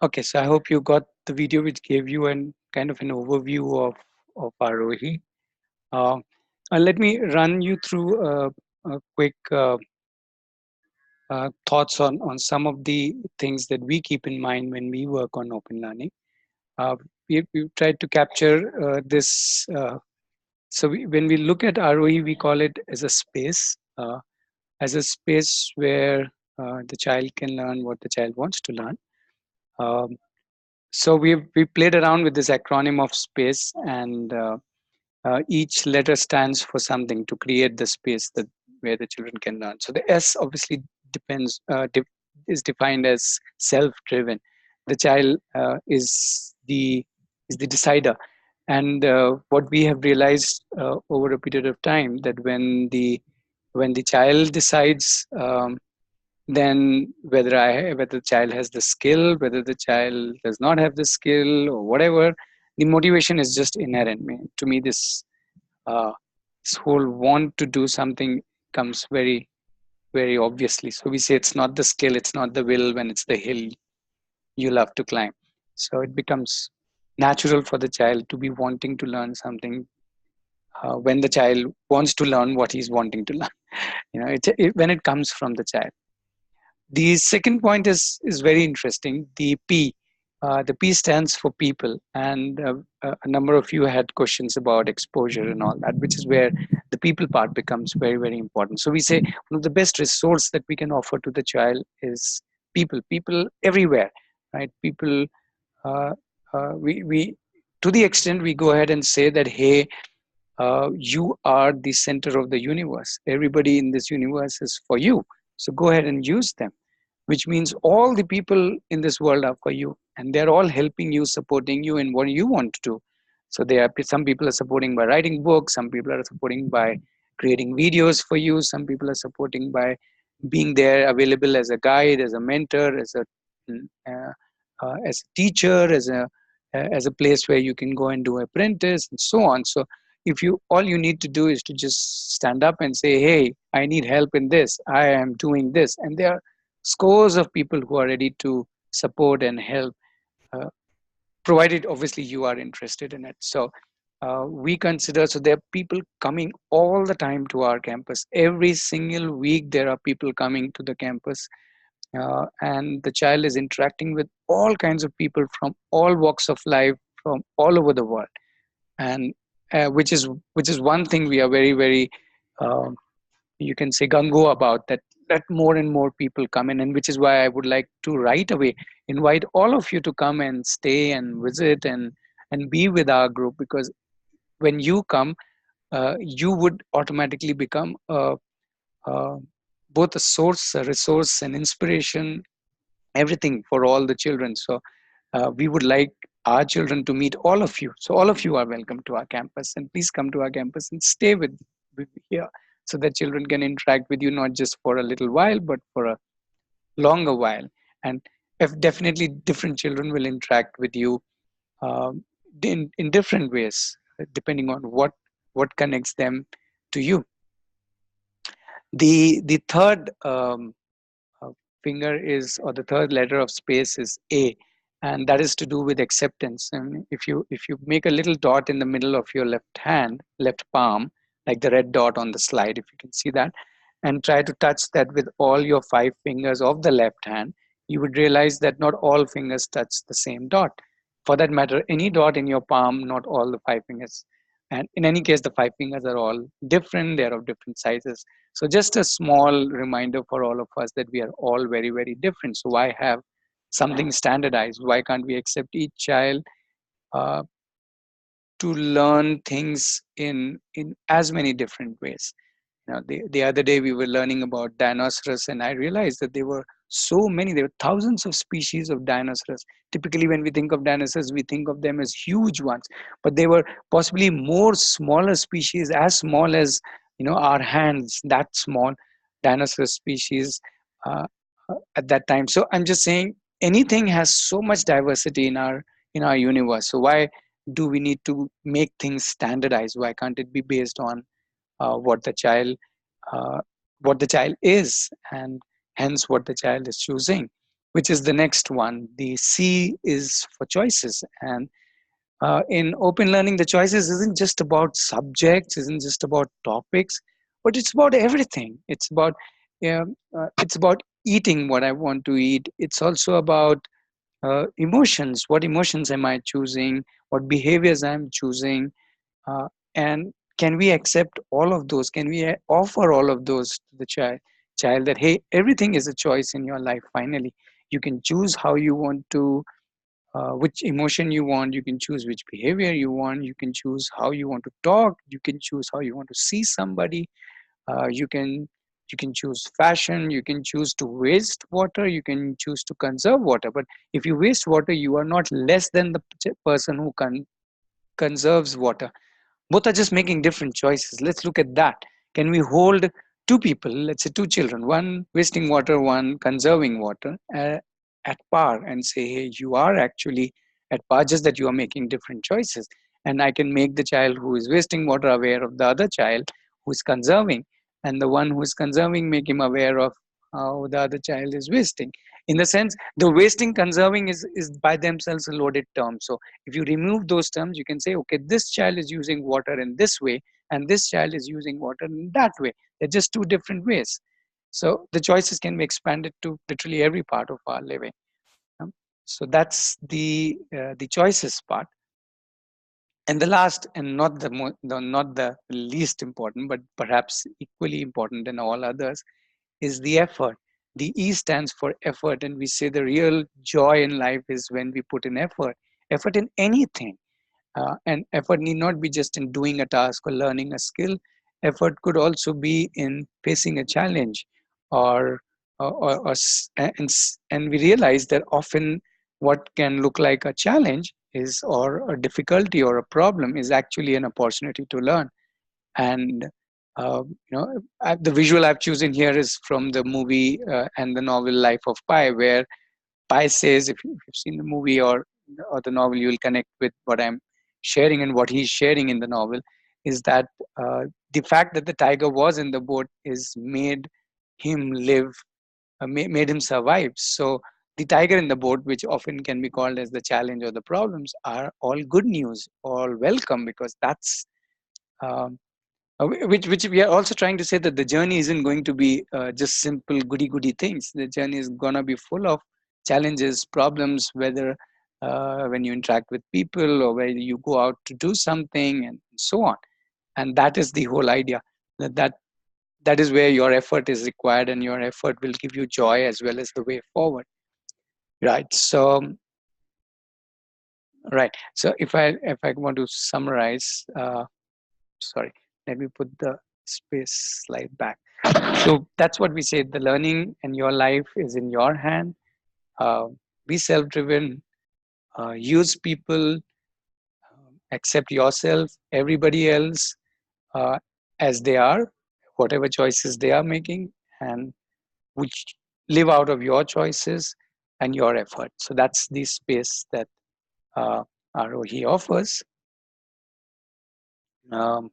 Okay, so I hope you got the video which gave you an kind of an overview of Aarohi. Let me run you through a quick thoughts on some of the things that we keep in mind when we work on open learning. We've tried to capture this. When we look at Aarohi, we call it as a space where the child can learn what the child wants to learn. Um, so we played around with this acronym of space, and each letter stands for something to create the space that where the children can learn. So the S obviously depends is defined as self-driven. The child is the decider, and what we have realized over a period of time, that when the child decides, then whether the child has the skill, whether the child does not have the skill, or whatever, the motivation is just inherent. To me, uh, this whole want to do something comes very, very obviously. So we say it's not the skill, it's not the will when it's the hill you love to climb. So it becomes natural for the child to be wanting to learn something when the child wants to learn what he's wanting to learn. When it comes from the child. The second point is very interesting. The P stands for people, and a number of you had questions about exposure and all that, which is where the people part becomes very, very important. So we say one of the best resource that we can offer to the child is people. People everywhere, right? People. Uh, we to the extent we go ahead and say that, hey, you are the center of the universe. Everybody in this universe is for you. So go ahead and use them, which means all the people in this world are for you, and they're all helping you, supporting you in what you want to do. So some people are supporting by writing books, some people are supporting by creating videos for you, some people are supporting by being there available as a guide, as a mentor, as a teacher, as a place where you can go and do apprentice and so on. So if you all you need to do is to just stand up and say, hey, I need help in this, I am doing this, and there are scores of people who are ready to support and help, uh, provided obviously you are interested in it. So we consider, so there are people coming all the time to our campus. Every single week there are people coming to the campus, and the child is interacting with all kinds of people from all walks of life, from all over the world. And which is one thing we are very, very uh, you can say gung-ho about, that more and more people come in, and which is why I would like to right away invite all of you to come and stay and visit and be with our group, because when you come, you would automatically become uh, both a source, a resource, and inspiration, everything for all the children. So we would like our children to meet all of you. So all of you are welcome to our campus, and please come to our campus and stay with here, so that children can interact with you not just for a little while, but for a longer while. And if definitely different children will interact with you in different ways, depending on what connects them to you. The third uh, finger is, or the third letter of space is A, and that is to do with acceptance. And if you make a little dot in the middle of your left palm, like the red dot on the slide, if you can see that, and try to touch that with all your 5 fingers of the left hand, you would realize that not all fingers touch the same dot. For that matter, any dot in your palm, not all the 5 fingers. And in any case, the 5 fingers are all different, they're of different sizes. So just a small reminder for all of us that we are all very, very different. So why have something standardized? Why can't we accept each child uh, to learn things in as many different ways? The other day we were learning about dinosaurs, and I realized that there were there were thousands of species of dinosaurs. Typically, when we think of dinosaurs, we think of them as huge ones, but they were possibly more smaller species, as small as our hands, that small dinosaur species at that time. So I'm just saying, anything has so much diversity in our universe. So why do we need to make things standardized? Why can't it be based on uh, what the child uh, what the child is, and hence what the child is choosing, which is the next one. The C is for choices. And in open learning, the choices isn't just about subjects, isn't just about topics, but it's about everything. It's about eating what I want to eat. It's also about emotions. What emotions am I choosing? What behaviors I'm choosing? And can we accept all of those? Can we offer all of those to the child that, hey, everything is a choice in your life? Finally, You can choose how you want to, which emotion you want. You can choose which behavior you want. You can choose how you want to talk. You can choose how you want to see somebody. You can choose fashion. You can choose to waste water. You can choose to conserve water. But if you waste water, you are not less than the person who conserves water. Both are just making different choices. Let's look at that. Can we hold two people, let's say two children, one wasting water, one conserving water, at par, and say, hey, you are actually at par, just that you are making different choices. And I can make the child who is wasting water aware of the other child who is conserving, and the one who is conserving, make him aware of how the other child is wasting. In the sense, the wasting conserving is by themselves a loaded term. So if you remove those terms, you can say, okay, this child is using water in this way, and this child is using water in that way. They're just two different ways. So the choices can be expanded to literally every part of our living. So that's the choices part. And the last, and not not the least important, but perhaps equally important than all others, is the effort. The E stands for effort, and we say the real joy in life is when we put in effort in anything. And effort need not be just in doing a task or learning a skill. Effort could also be in facing a challenge, and we realize that often what can look like a challenge is, or a difficulty or a problem, is actually an opportunity to learn. And the visual I've chosen here is from the movie and the novel Life of Pi, where Pi says, if you've seen the movie or the novel, you will connect with what I'm sharing, and what he's sharing in the novel is that the fact that the tiger was in the boat is made him live, made him survive. So the tiger in the boat, which often can be called as the challenge or the problems, are all good news, all welcome, because that's um, which we are also trying to say, that the journey isn't going to be just simple goody things. The journey is gonna be full of challenges, problems, whether when you interact with people or whether you go out to do something, and so on. And that is the whole idea, that is where your effort is required, and your effort will give you joy as well as the way forward. Right. So if I want to summarize, sorry, let me put the space slide back. So that's what we say: the learning and your life is in your hand. Be self-driven, use people, accept yourself, everybody else, uh, as they are, whatever choices they are making, and which live out of your choices and your effort. So that's the space that uh, Aarohi offers. Um,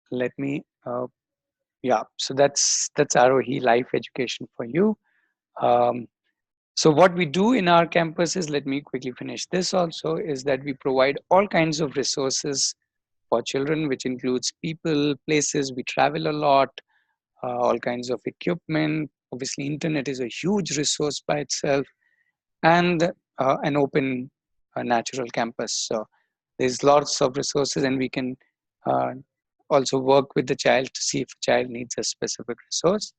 let me so that's Aarohi life education for you. So what we do in our campuses, let me quickly finish this also, is that we provide all kinds of resources for children, which includes people, places. We travel a lot, all kinds of equipment. Obviously, internet is a huge resource by itself, and an open natural campus. So there's lots of resources, and we can uh, also work with the child to see if the child needs a specific resource.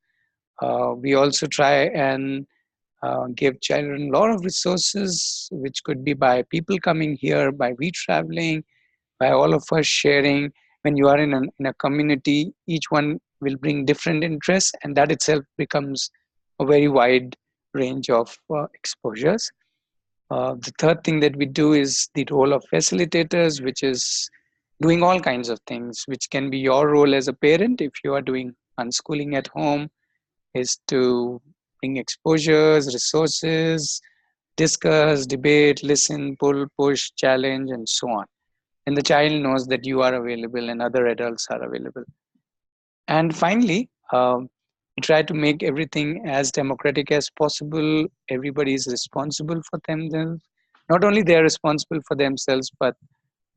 We also try and give children a lot of resources, which could be by people coming here, by we traveling, by all of us sharing. When you are in a community, each one will bring different interests, and that itself becomes a very wide range of exposures. The third thing that we do is the role of facilitators, which is doing all kinds of things, which can be your role as a parent if you are doing unschooling at home, is to bring exposures, resources, discuss, debate, listen, pull, push, challenge, and so on. And the child knows that you are available and other adults are available. And finally, we try to make everything as democratic as possible. Everybody is responsible for themselves. Not only they are responsible for themselves, but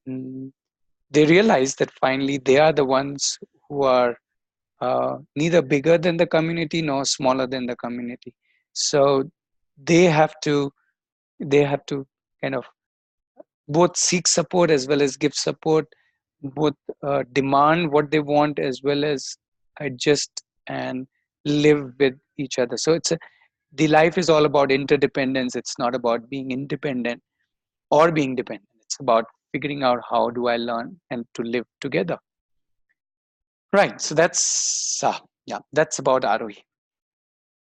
they realize that finally they are the ones who are neither bigger than the community nor smaller than the community. So they have to kind of both seek support as well as give support, both demand what they want as well as adjust and live with each other. So the life is all about interdependence. It's not about being independent or being dependent. It's about figuring out how do I learn and to live together. Right. So that's yeah, that's about Aarohi.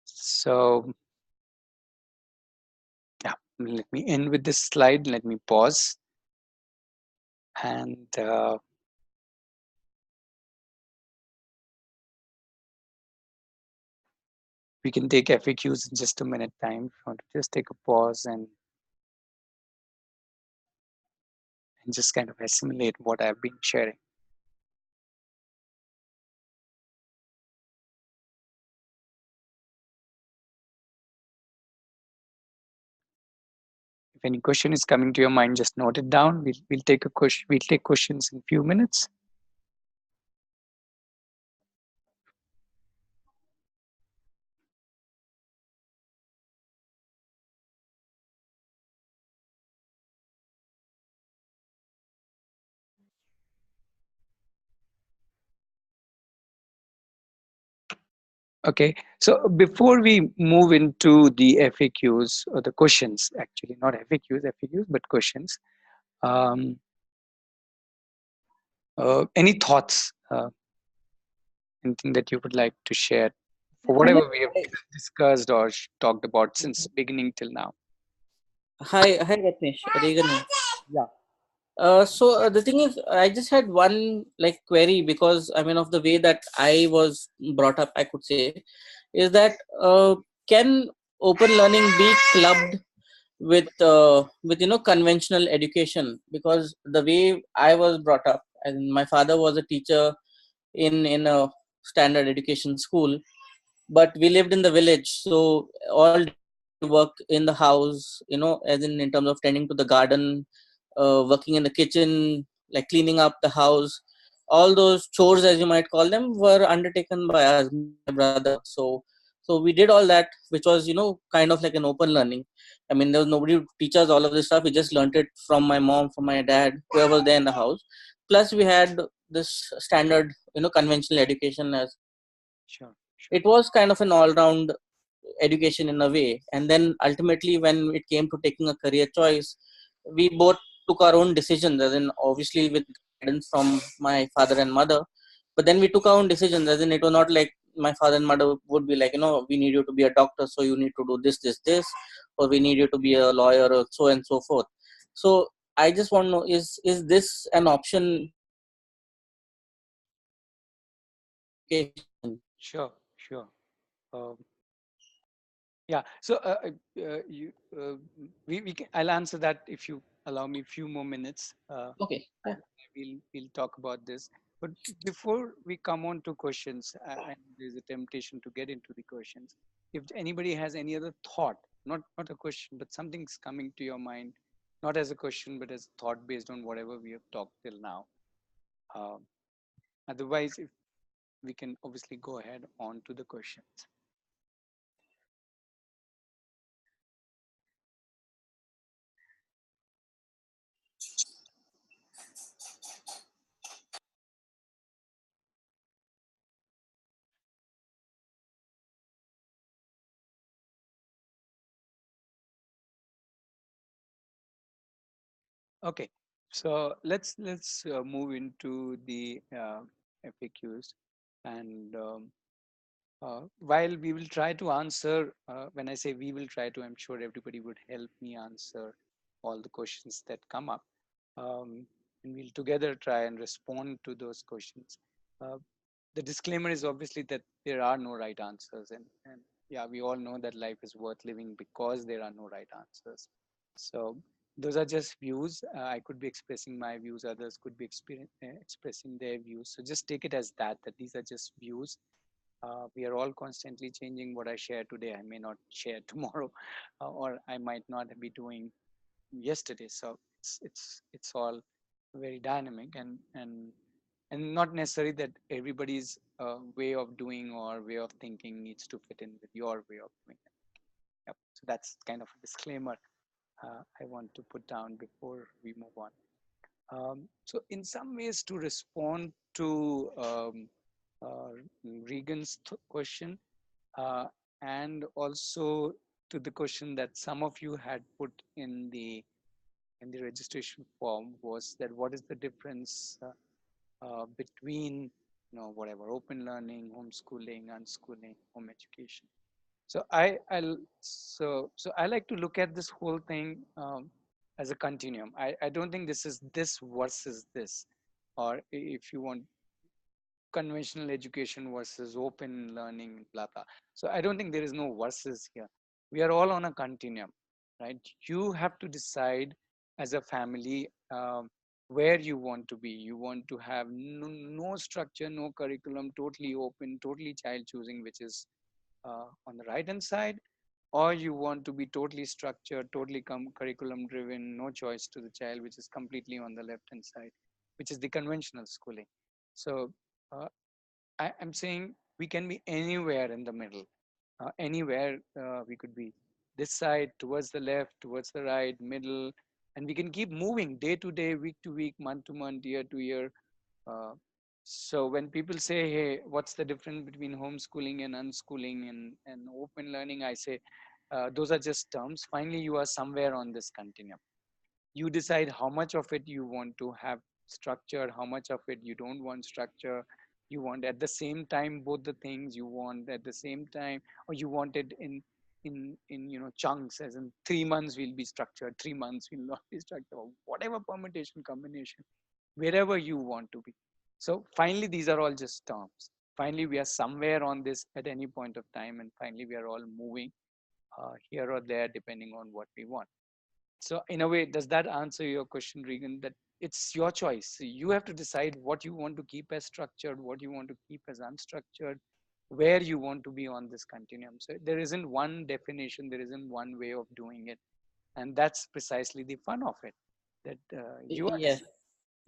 So yeah, let me end with this slide. Let me pause, and we can take FAQs in just a minute time. If you want to just take a pause and just kind of assimilate what I've been sharing. If any question is coming to your mind, just note it down. We'll take a question. We'll take questions in a few minutes. Okay, so before we move into the FAQs or the questions, actually not FAQs, but questions. Any thoughts? Anything that you would like to share for whatever we have discussed or talked about since beginning till now? Hi, Ratnesh. Regan here. Yeah. So the thing is, I just had one like query because I mean of the way that I was brought up, I could say, is that can open learning be clubbed with conventional education? Because the way I was brought up, and my father was a teacher in a standard education school, but we lived in the village, so all day we had to work in the house, as in terms of tending to the garden, working in the kitchen, like cleaning up the house. All those chores, as you might call them, were undertaken by us, me and my brother. So we did all that, which was kind of like an open learning. I mean, there was nobody to teach us all of this stuff. We just learned it from my mom, from my dad, whoever was there in the house. Plus we had this standard conventional education as Sure. it was kind of an all-round education in a way. And then ultimately when it came to taking a career choice, we both took our own decisions, as in obviously with guidance from my father and mother, but then we took our own decisions, as in it was not like my father and mother would be like, we need you to be a doctor, so you need to do this, or we need you to be a lawyer, or so and so forth. So I just want to know, is this an option education? Sure, sure. Um, yeah. So you, we can, I'll answer that if you allow me a few more minutes. Okay, yeah. And we'll talk about this. But before we come on to questions, and there's a temptation to get into the questions. If anybody has any other thought, not a question, but something's coming to your mind, not as a question, but as a thought based on whatever we have talked till now. Um, Otherwise, if we can obviously go ahead on to the questions. Okay, so let's move into the FAQs, and while we will try to answer, when I say we will try to, I'm sure everybody would help me answer all the questions that come up, and we'll together try and respond to those questions. Uh, the disclaimer is obviously that there are no right answers, and yeah, we all know that life is worth living because there are no right answers. So those are just views. I could be expressing my views, others could be expressing their views. So just take it as that these are just views. We are all constantly changing. What I share today I may not share tomorrow, or I might not be doing yesterday. So it's all very dynamic, and not necessarily that everybody's way of doing or way of thinking needs to fit in with your way of doing it. Yep. So that's kind of a disclaimer I want to put down before we move on. So in some ways, to respond to Regan's question, and also to the question that some of you had put in the registration form, was that what is the difference between, whatever, open learning, homeschooling, unschooling, home education. So I like to look at this whole thing as a continuum. I don't think this is this versus this, or if you want, conventional education versus open learning, blah blah. So I don't think there is no versus here. We are all on a continuum, right? You have to decide as a family where you want to be. You want to have no structure, no curriculum, totally open, totally child choosing, which is on the right hand side, or you want to be totally structured, totally curriculum driven, no choice to the child, which is completely on the left hand side, which is the conventional schooling. So uh, I'm saying we can be anywhere in the middle, anywhere we could be, this side, towards the left, towards the right, middle, and we can keep moving day to day, week to week, month to month, year to year. uh, so when people say, hey, what's the difference between homeschooling and unschooling and open learning, I say those are just terms. Finally, you are somewhere on this continuum. You decide how much of it you want to have structured, how much of it you don't want structure. You want at the same time both the things, you want at the same time, or you want it in chunks, as in 3 months will be structured, 3 months will not be structured, or whatever permutation combination, wherever you want to be. So finally, these are all just terms. Finally, we are somewhere on this at any point of time, and finally we are all moving here or there depending on what we want. So in a way, does that answer your question, Regan? That it's your choice. You have to decide what you want to keep as structured, what you want to keep as unstructured, where you want to be on this continuum. So there isn't one definition, there isn't one way of doing it. And that's precisely the fun of it. That you are, Yes.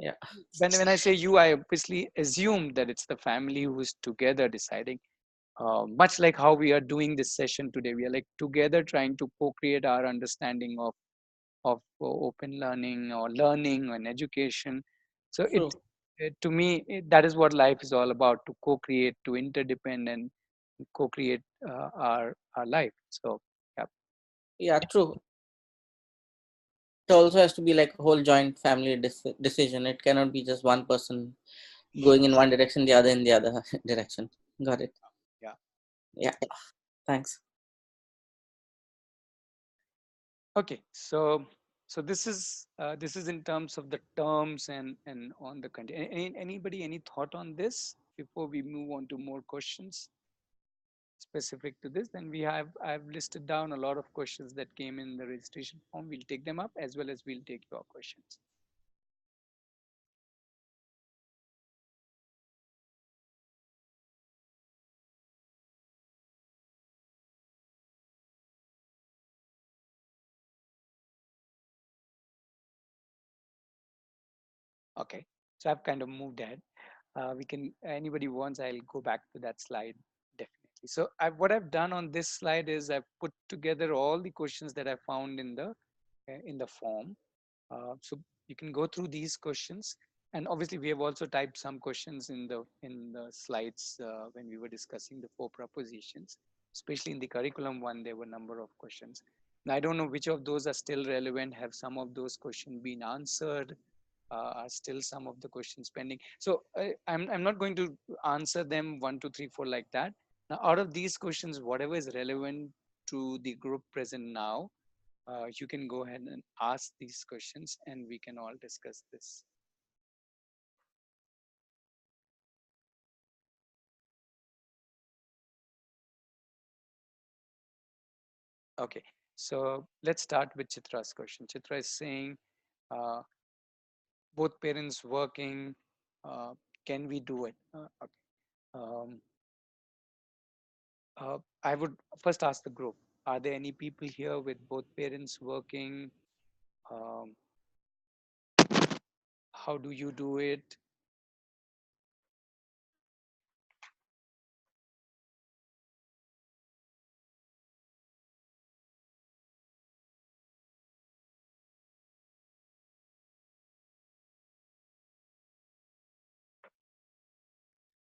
Yeah. when I say you, I obviously assume that it's the family who's together deciding. Much like how we are doing this session today, we are like together trying to co-create our understanding of open learning or learning and education. So True. to me, that is what life is all about: to co-create, to interdepend, and co-create our life. So yeah. Yeah. True. It also has to be like a whole joint family decision. It cannot be just one person going in one direction, the other in the other direction. Got it. Yeah. Yeah. Thanks. Okay. So this is in terms of the terms and on the content. Anybody any thought on this before we move on to more questions specific to this? Then I've listed down a lot of questions that came in the registration form. We'll take them up, as well as we'll take your questions. Okay, so I've kind of moved ahead. We can, anybody wants, I'll go back to that slide definitely. So what I've done on this slide is I've put together all the questions that I found in the form. So you can go through these questions, and obviously we have also typed some questions in the slides when we were discussing the 4 propositions. Especially in the curriculum one, there were a number of questions. Now, I don't know which of those are still relevant. Have some of those questions been answered? Are still some of the questions pending? So I'm not going to answer them 1, 2, 3, 4 like that. Now, out of these questions, whatever is relevant to the group present now, you can go ahead and ask these questions, and we can all discuss this. Okay, so let's start with Chitra's question. Chitra is saying, uh, both parents working, uh, can we do it? Okay. Um, I would first ask the group, are there any people here with both parents working? Um, how do you do it?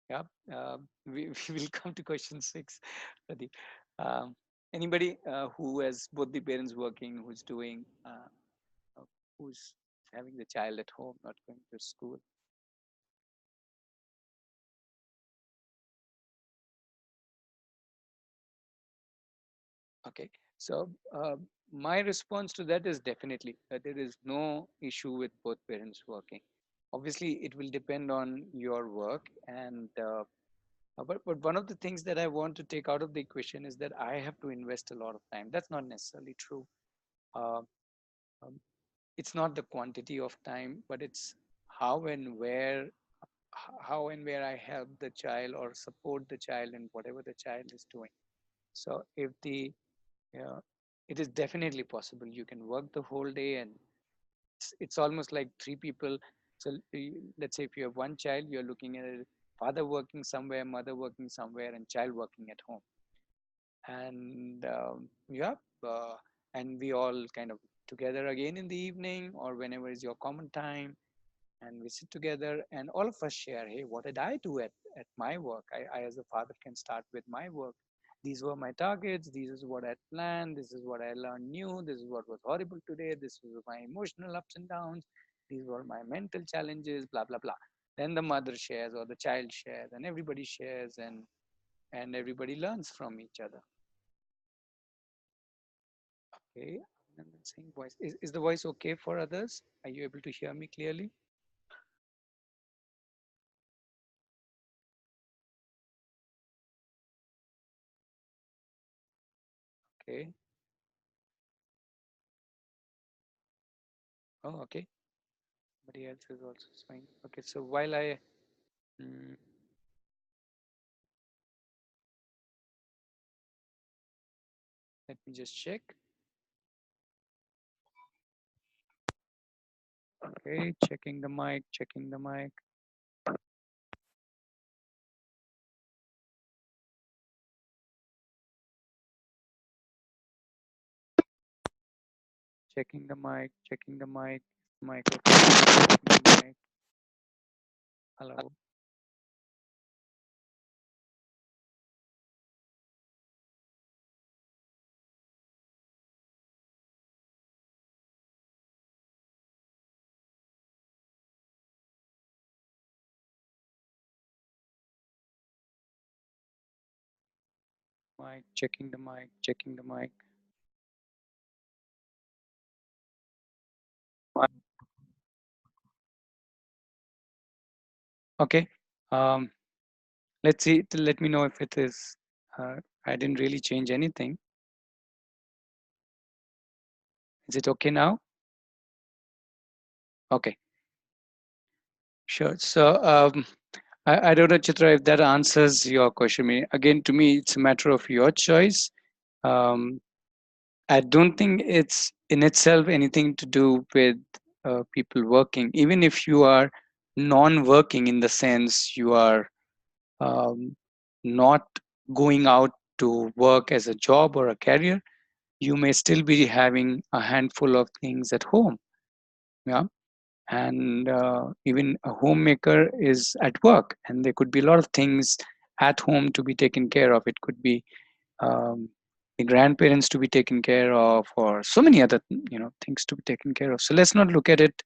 Yeah, we will come to question 6, Pradeep. Anybody who has both the parents working, who's having the child at home, not going to school? Okay, so my response to that is definitely there is no issue with both parents working. Obviously, it will depend on your work, and but one of the things that I want to take out of the equation is that I have to invest a lot of time. That's not necessarily true. Uh, um, it's not the quantity of time, but it's how and where how and where I help the child or support the child in whatever the child is doing. So if the yeah, it is definitely possible. You can work the whole day, and it's almost like three people. So let's say if you have one child, you're looking at a father working somewhere, mother working somewhere, and child working at home. And yeah, uh, and we all kind of together again in the evening or whenever is your common time, and we sit together and all of us share, hey, what did I do at my work? I as a father can start with my work. These were my targets, this is what I planned, this is what I learned new, this is what was horrible today, this was my emotional ups and downs, these were my mental challenges, blah blah blah. Then the mother shares or the child shares and everybody shares, and everybody learns from each other. Okay, and then saying voice is the voice okay for others? Are you able to hear me clearly? Okay. Oh, okay. Somebody else is also showing. Okay, so while mm, let me just check. Okay, checking the mic, checking the mic. Checking the mic, checking the mic. Mic, okay. Checking the mic. Hello. Mic, checking the mic, checking the mic. Okay. Um, let's see. Let me know if it is. I didn't really change anything. Is it okay now? Okay. Sure. So I don't know, Chitra, if that answers your question. Again, to me, it's a matter of your choice. Um, I don't think it's in itself anything to do with people working. Even if you are non-working in the sense you are not going out to work as a job or a career, you may still be having a handful of things at home. Yeah. And even a homemaker is at work, and there could be a lot of things at home to be taken care of. It could be the grandparents to be taken care of, or so many other things to be taken care of. So let's not look at it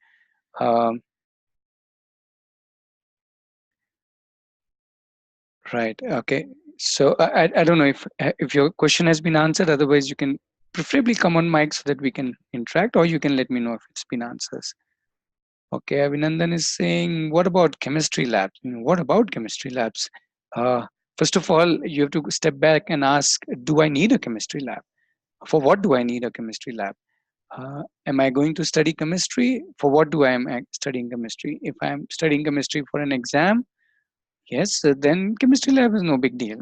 um, right. Okay, so I don't know if your question has been answered. Otherwise, you can preferably come on mic so that we can interact, or you can let me know if it's been answered. Okay, Abhinandan is saying, what about chemistry labs? What about chemistry labs? Uh, First of all, you have to step back and ask, do I need a chemistry lab? For what do I need a chemistry lab? Am I going to study chemistry? For what do I am studying chemistry? If I'm studying chemistry for an exam, yes, then chemistry lab is no big deal.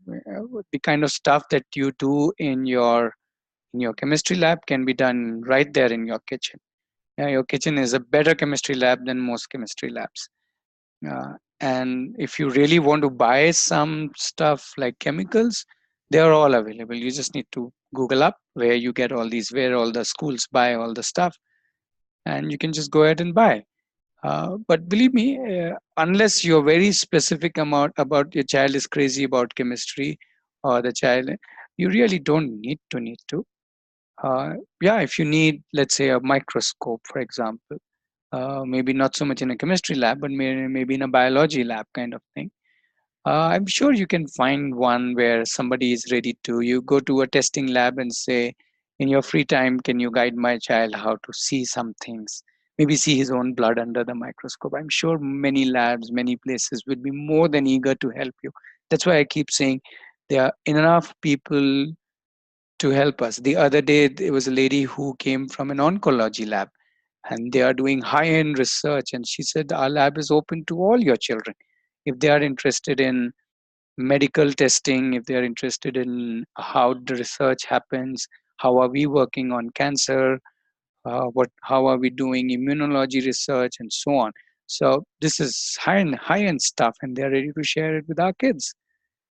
The kind of stuff that you do in your chemistry lab can be done right there in your kitchen. Yeah, your kitchen is a better chemistry lab than most chemistry labs. And if you really want to buy some stuff like chemicals, they are all available. You just need to Google up where you get all these, where all the schools buy all the stuff, and you can just go ahead and buy. But believe me, unless you're very specific about your child is crazy about chemistry, or the child, You really don't need to. Yeah, if you need, let's say, a microscope, for example, maybe not so much in a chemistry lab, but maybe in a biology lab kind of thing. I'm sure you can find one where somebody is ready to. You go to a testing lab and say, in your free time, can you guide my child how to see some things? Maybe see his own blood under the microscope. I'm sure many labs, many places would be more than eager to help you. That's why I keep saying there are enough people to help us. The other day, there was a lady who came from an oncology lab and they are doing high end research. And she said, our lab is open to all your children. If they are interested in medical testing, if they are interested in how the research happens, how are we working on cancer, how are we doing immunology research, and so on. So this is high end stuff, and they're ready to share it with our kids.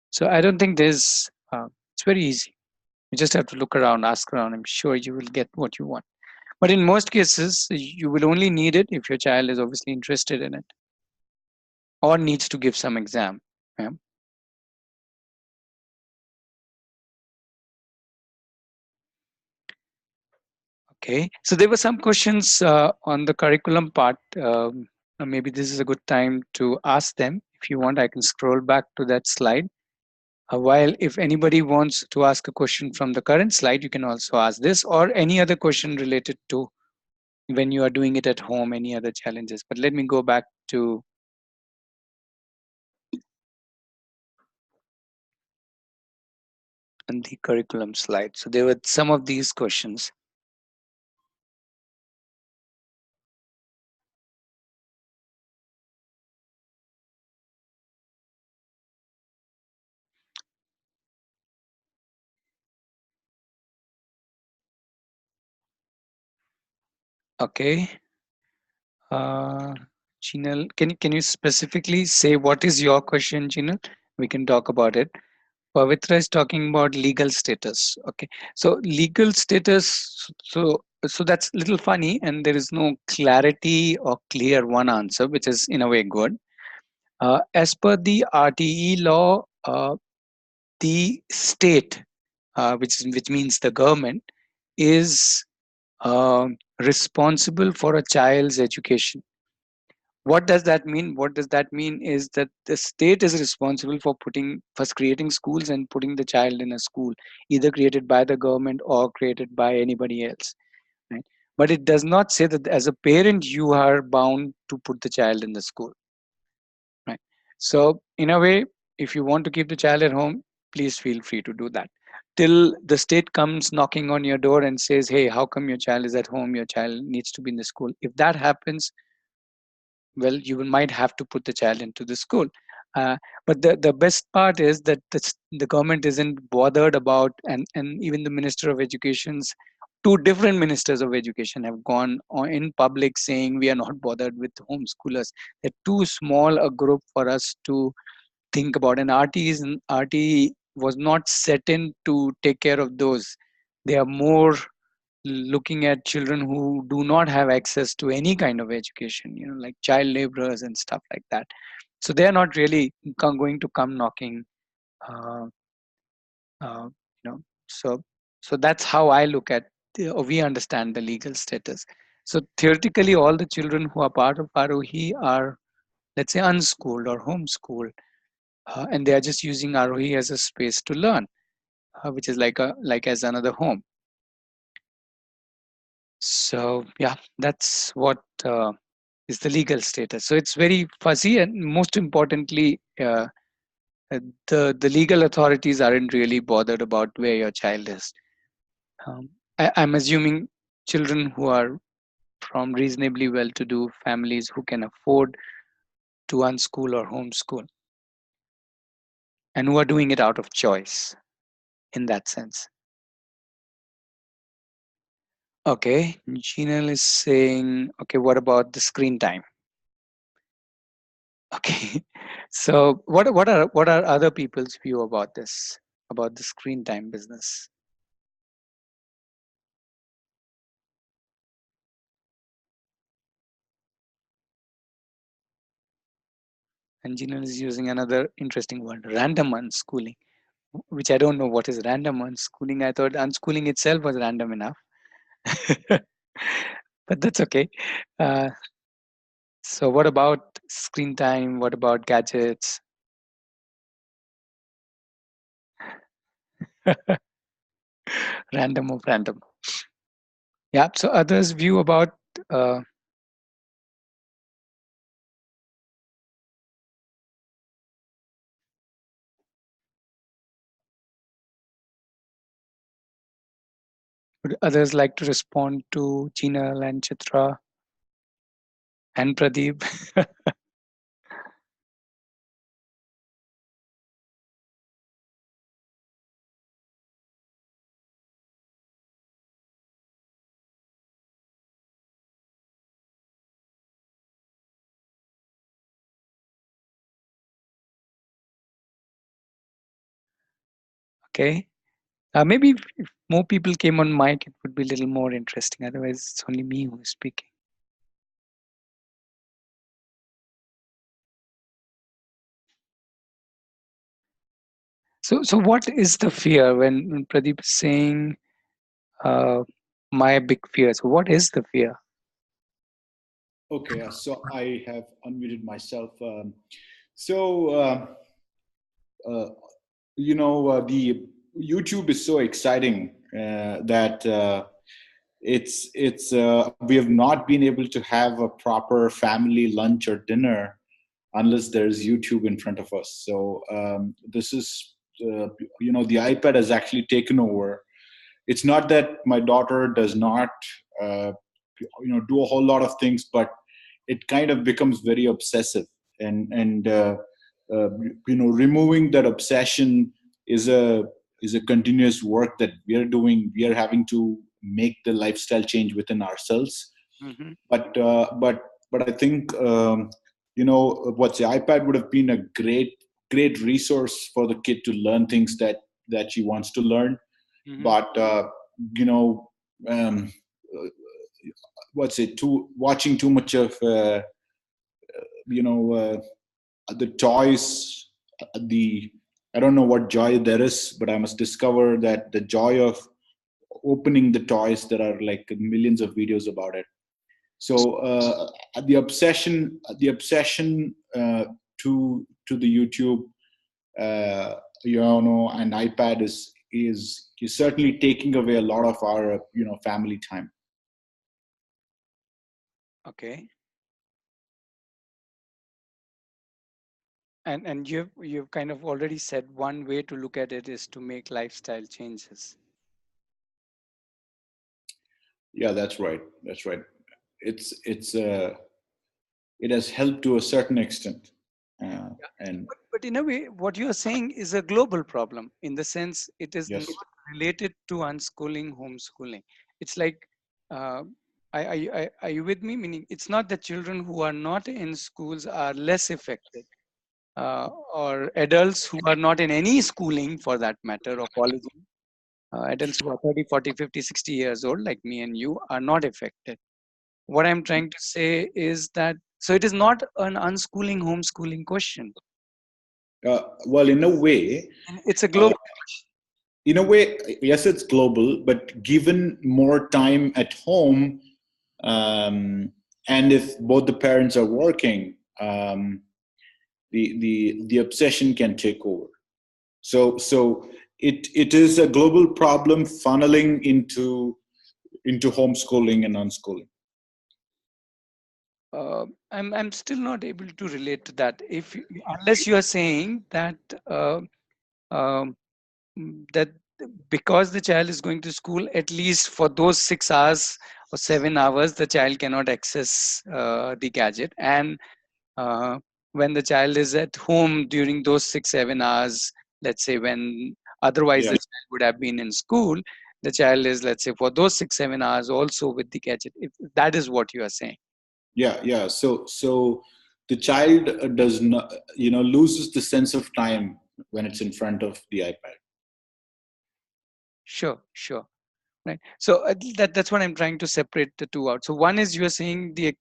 So I don't think there's. It's very easy. You just have to look around, ask around. I'm sure you will get what you want. But in most cases, you will only need it if your child is obviously interested in it or needs to give some exam. Yeah. Okay, so there were some questions on the curriculum part. Maybe this is a good time to ask them. If you want, I can scroll back to that slide. While if anybody wants to ask a question from the current slide, you can also ask this or any other question related to when you are doing it at home, any other challenges. But let me go back to the curriculum slide. So there were some of these questions. Okay. Chinal, can you specifically say what is your question, Chinal? We can talk about it. Pavitra is talking about legal status. Okay, so legal status. So that's a little funny, and there is no clarity or clear one answer, which is in a way good. As per the RTE law, the state, which means the government, is responsible for a child's education. What does that mean? What does that mean is that the state is responsible for first creating schools and putting the child in a school, either created by the government or created by anybody else, right? But it does not say that as a parent you are bound to put the child in the school, right? So in a way, if you want to keep the child at home, please feel free to do that till the state comes knocking on your door and says, hey, how come your child is at home, your child needs to be in the school. If that happens, well, you might have to put the child into the school. But the best part is that the government isn't bothered about, and even the minister of education's two different ministers of education have gone in public saying we are not bothered with homeschoolers. They're too small a group for us to think about. And RT was not set in to take care of those. They are more looking at children who do not have access to any kind of education, like child laborers and stuff like that. So they are not really going to come knocking. uh, uh, you know so that's how I look at or we understand the legal status. So theoretically all the children who are part of Arohi are, let's say, unschooled or homeschooled, and they are just using Arohi as a space to learn, which is like as another home. So yeah, that's what is the legal status. So it's very fuzzy, and most importantly, the legal authorities aren't really bothered about where your child is. I'm assuming children who are from reasonably well-to-do families who can afford to unschool or homeschool, and who are doing it out of choice in that sense. Okay, Ginal is saying, okay, what about the screen time? Okay, so what are other people's view about this, about the screen time business? And Ginal is using another interesting word, random unschooling. which I don't know what is random unschooling. I thought unschooling itself was random enough. But that's okay. Uh, so what about screen time? What about gadgets? Random of random. Yeah. So others' view about uh, would others like to respond to Jinal and Chitra and Pradeep? Okay. Maybe if more people came on mic, it would be a little more interesting. Otherwise, it's only me who is speaking. So what is the fear when Pradeep is saying uh, my big fear? So what is the fear? Okay, so I have unmuted myself. So, uh, the YouTube is so exciting that it's we have not been able to have a proper family lunch or dinner unless there's YouTube in front of us. So this is the iPad has actually taken over. It's not that my daughter does not uh, do a whole lot of things, but it kind of becomes very obsessive, and removing that obsession is a continuous work that we are doing. We are having to make the lifestyle change within ourselves. Mm-hmm. But I think what's the iPad would have been a great resource for the kid to learn things that she wants to learn. Mm-hmm. But you know um, uh, what's it too watching too much of you know the toys, the I don't know what joy there is, but I must discover that the joy of opening the toys, there are like millions of videos about it. So the obsession to the YouTube, and iPad is certainly taking away a lot of our family time. Okay. And you've kind of already said one way to look at it is to make lifestyle changes. Yeah, that's right. That's right. It's it has helped to a certain extent, Yeah. and But in a way, what you're saying is a global problem in the sense it is not yes, related to unschooling, homeschooling. It's like, uh, are you with me? Meaning, it's not that children who are not in schools are less affected, or adults who are not in any schooling for that matter, or college. Adults who are 30, 40, 50, 60 years old, like me and you, are not affected. What I'm trying to say is that, so it is not an unschooling, homeschooling question. well, in a way, It's a uh, global. yes, it's global, but given more time at home, and if both the parents are working, the obsession can take over. So it is a global problem funneling into homeschooling and unschooling. I'm still not able to relate to that. Unless you are saying that um, that because the child is going to school, at least for those 6 hours or 7 hours, the child cannot access the gadget, and uh, when the child is at home during those 6 7 hours, let's say when otherwise Yeah, the child would have been in school, the child is, let's say, for those 6 7 hours also with the gadget. If that is what you are saying. yeah. So the child does not, loses the sense of time when it's in front of the iPad. Sure. Right. So that's what I'm trying to separate the two out. So one is you're saying the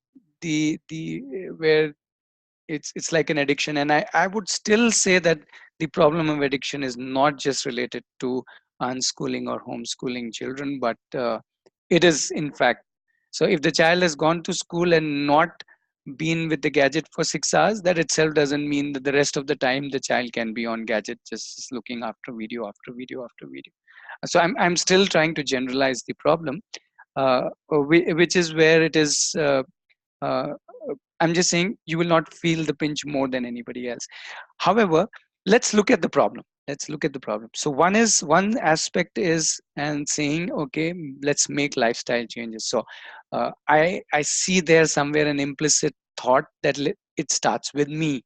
where it's like an addiction. And I would still say that the problem of addiction is not just related to unschooling or homeschooling children, but it is in fact. So if the child has gone to school and not been with the gadget for 6 hours, that itself doesn't mean that the rest of the time the child can be on gadget just looking after video after video after video. So I'm still trying to generalize the problem, which is where it is. Uh, I'm just saying you will not feel the pinch more than anybody else. However, let's look at the problem. Let's look at the problem. So one aspect is and saying, okay, let's make lifestyle changes. So I see there somewhere an implicit thought that it starts with me,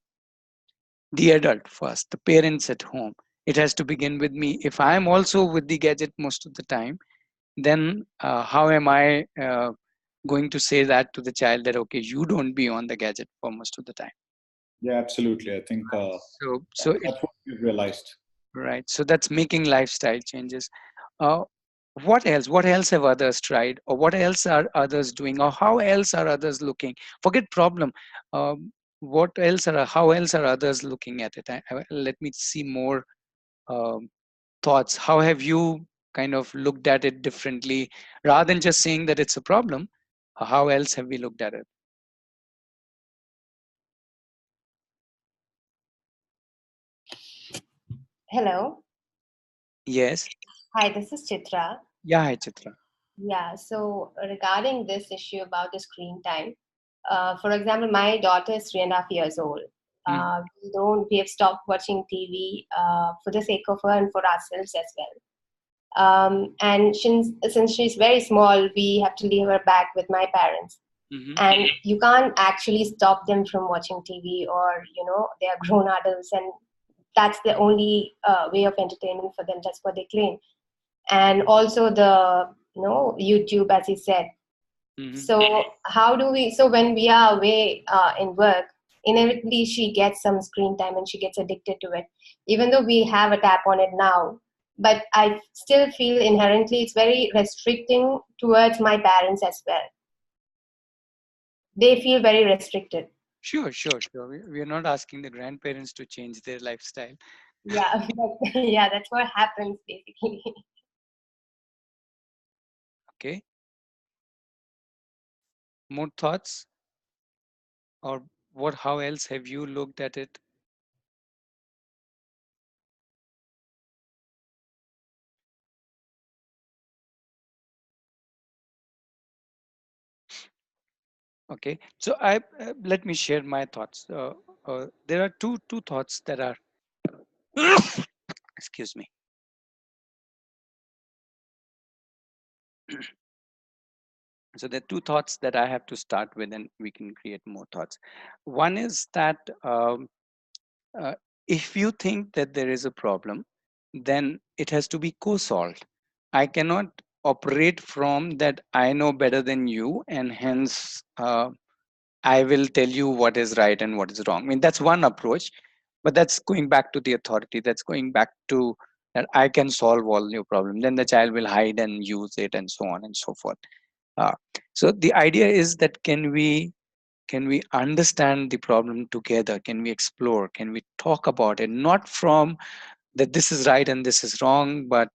the adult first, the parents at home. It has to begin with me. If I am also with the gadget most of the time, then how am I going to say that to the child that okay, you don't be on the gadget for most of the time? Yeah, absolutely. I think So that's what we've realized. right. So that's making lifestyle changes. Uh, what else have others tried, or what else are others doing, or how else are others looking? Forget problem. What else are how else are others looking at it? Let me see more um, thoughts. How have you kind of looked at it differently rather than just saying that it's a problem? How else have we looked at it? Hello. Yes. Hi, this is Chitra. Yeah, hi, Chitra. Yeah, so regarding this issue about the screen time, for example, my daughter is 3.5 years old. We have stopped watching TV for the sake of her and for ourselves as well. And since she's very small, we have to leave her back with my parents. And you can't actually stop them from watching TV, or they are grown adults, and that's the only way of entertainment for them. That's what they claim. And also the YouTube, as he said. So how do we? So when we are away in work, inevitably she gets some screen time and she gets addicted to it. Even though we have a tap on it now, but I still feel inherently it's very restricting towards my parents as well. They feel very restricted. Sure. We are not asking the grandparents to change their lifestyle. Yeah, yeah, that's what happens basically. Okay. More thoughts? Or what? How else have you looked at it? Okay, so I let me share my thoughts. There are two thoughts that are excuse me. So there are two thoughts that I have to start with, and we can create more thoughts. One is that uh, if you think that there is a problem, then it has to be co-solved. I cannot operate from that I know better than you, and hence I will tell you what is right and what is wrong. I mean, that's one approach, but that's going back to the authority. That's going back to that I can solve all your problems. Then the child will hide and use it, and so on and so forth. Uh, so the idea is that can we understand the problem together? Can we explore? Can we talk about it? Not from that this is right and this is wrong, but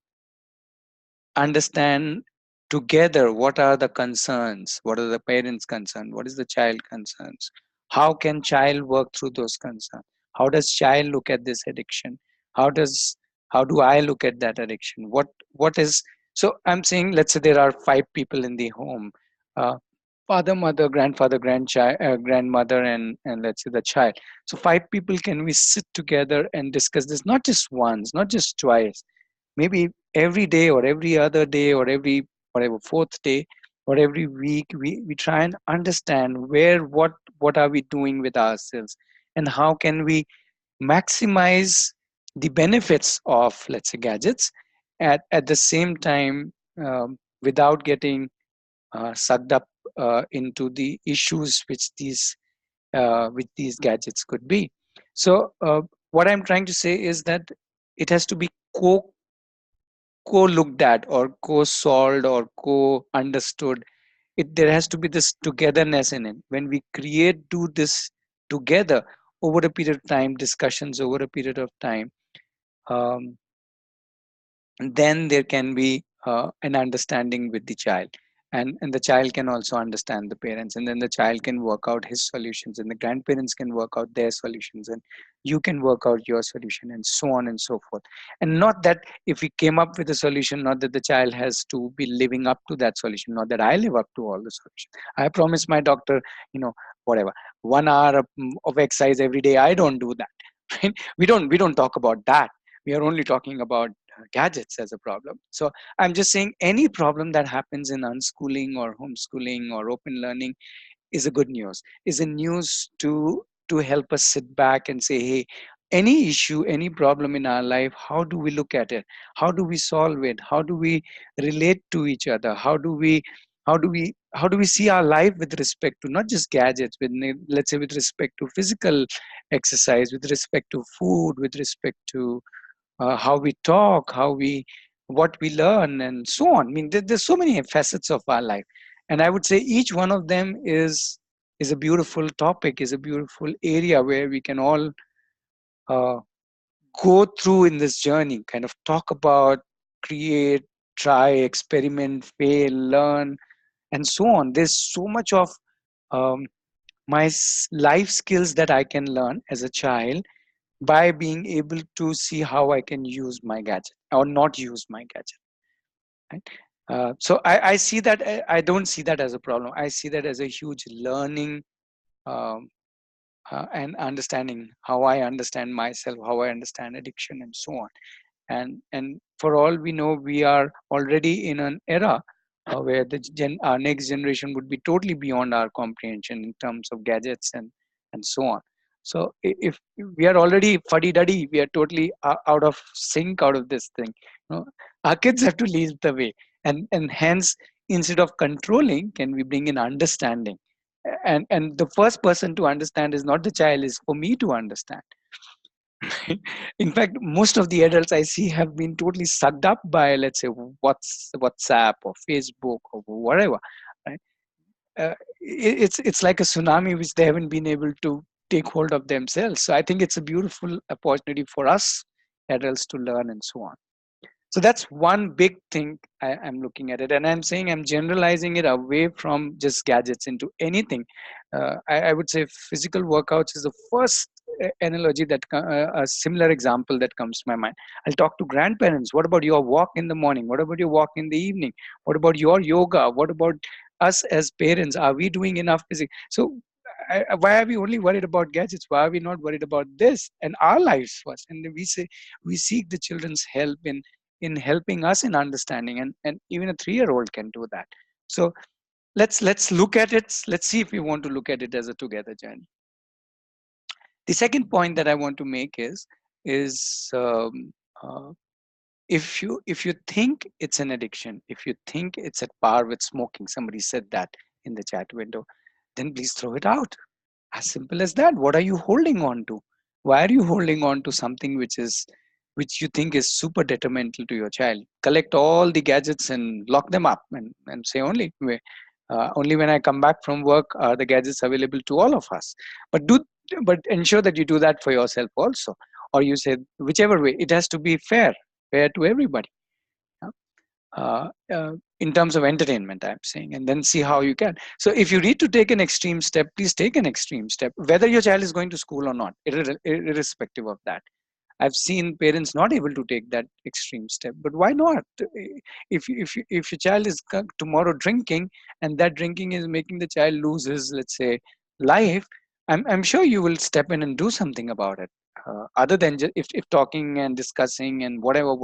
understand together what are the concerns, what are the parents concern, what is the child concerns, how can child work through those concerns, how does child look at this addiction, how do I look at that addiction, what is. So I'm saying, let's say there are 5 people in the home, uh, father, mother, grandfather, grandchild, grandmother, and let's say the child. So 5 people, can we sit together and discuss this, not just once, not just twice, maybe every day or every other day or every whatever fourth day or every week, we try and understand where what are we doing with ourselves, and how can we maximize the benefits of, let's say, gadgets, at the same time, without getting sucked up into the issues which these gadgets could be. So what I'm trying to say is that it has to be co-looked at or co-solved or co-understood. There has to be this togetherness in it. When we do this together, over a period of time, discussions over a period of time, um, then there can be an understanding with the child, and the child can also understand the parents, and then the child can work out his solutions, and the grandparents can work out their solutions, and you can work out your solution, and so on and so forth. And not that if we came up with a solution, not that the child has to be living up to that solution, not that I live up to all the solutions. I promise my doctor, whatever, 1 hour of exercise every day. I don't do that. Right? We don't talk about that. We are only talking about gadgets as a problem. So I'm just saying any problem that happens in unschooling or homeschooling or open learning is a good news, is a news to help us sit back and say, hey, any issue, any problem in our life, how do we look at it? How do we solve it? How do we relate to each other? How do we see our life with respect to not just gadgets, with, let's say, with respect to physical exercise, with respect to food, with respect to how we talk, what we learn, and so on. I mean, there's so many facets of our life, and I would say each one of them is a beautiful topic, is a beautiful area where we can all uh, go through in this journey, kind of talk about, create, try, experiment, fail, learn, and so on. There's so much of um, my life skills that I can learn as a child by being able to see how I can use my gadget or not use my gadget. Right? So I see that. I don't see that as a problem. I see that as a huge learning um, and understanding how I understand myself, how I understand addiction, and so on. And for all we know, we are already in an era where our next generation would be totally beyond our comprehension in terms of gadgets and so on. So if we are already fuddy-duddy, we are totally out of sync, out of this thing. Our kids have to lead the way, and hence, instead of controlling, can we bring in understanding? And the first person to understand is not the child, is for me to understand. In fact, most of the adults I see have been totally sucked up by, let's say, WhatsApp or Facebook or whatever. Right? It's like a tsunami which they haven't been able to take hold of themselves. So I think it's a beautiful opportunity for us adults to learn and so on. So that's one big thing I'm looking at it, and I'm saying I'm generalizing it away from just gadgets into anything. I would say physical workouts is the first analogy a similar example that comes to my mind. I'll talk to grandparents. What about your walk in the morning? What about your walk in the evening? What about your yoga? What about us as parents? Are we doing enough physical? So why are we only worried about gadgets? Why are we not worried about this and our lives first? And then we seek the children's help in helping us in understanding, and even a 3-year-old can do that. So let's look at it. Let's see if we want to look at it as a together journey. The second point that I want to make is uh, if you think it's an addiction, if you think it's at par with smoking, somebody said that in the chat window, then please throw it out. As simple as that. What are you holding on to? Why are you holding on to something which you think is super detrimental to your child? Collect all the gadgets and lock them up, and say only when I come back from work are the gadgets available to all of us. But ensure that you do that for yourself also. Or you say, whichever way, it has to be fair to everybody. uh, uh, in terms of entertainment, I'm saying, and then see how you can. So if you need to take an extreme step, please take an extreme step, whether your child is going to school or not, irrespective of that. I've seen parents not able to take that extreme step, but why not? If your child is tomorrow drinking, and that drinking is making the child lose his, let's say, life, I'm sure you will step in and do something about it. Other than just if talking and discussing and whatever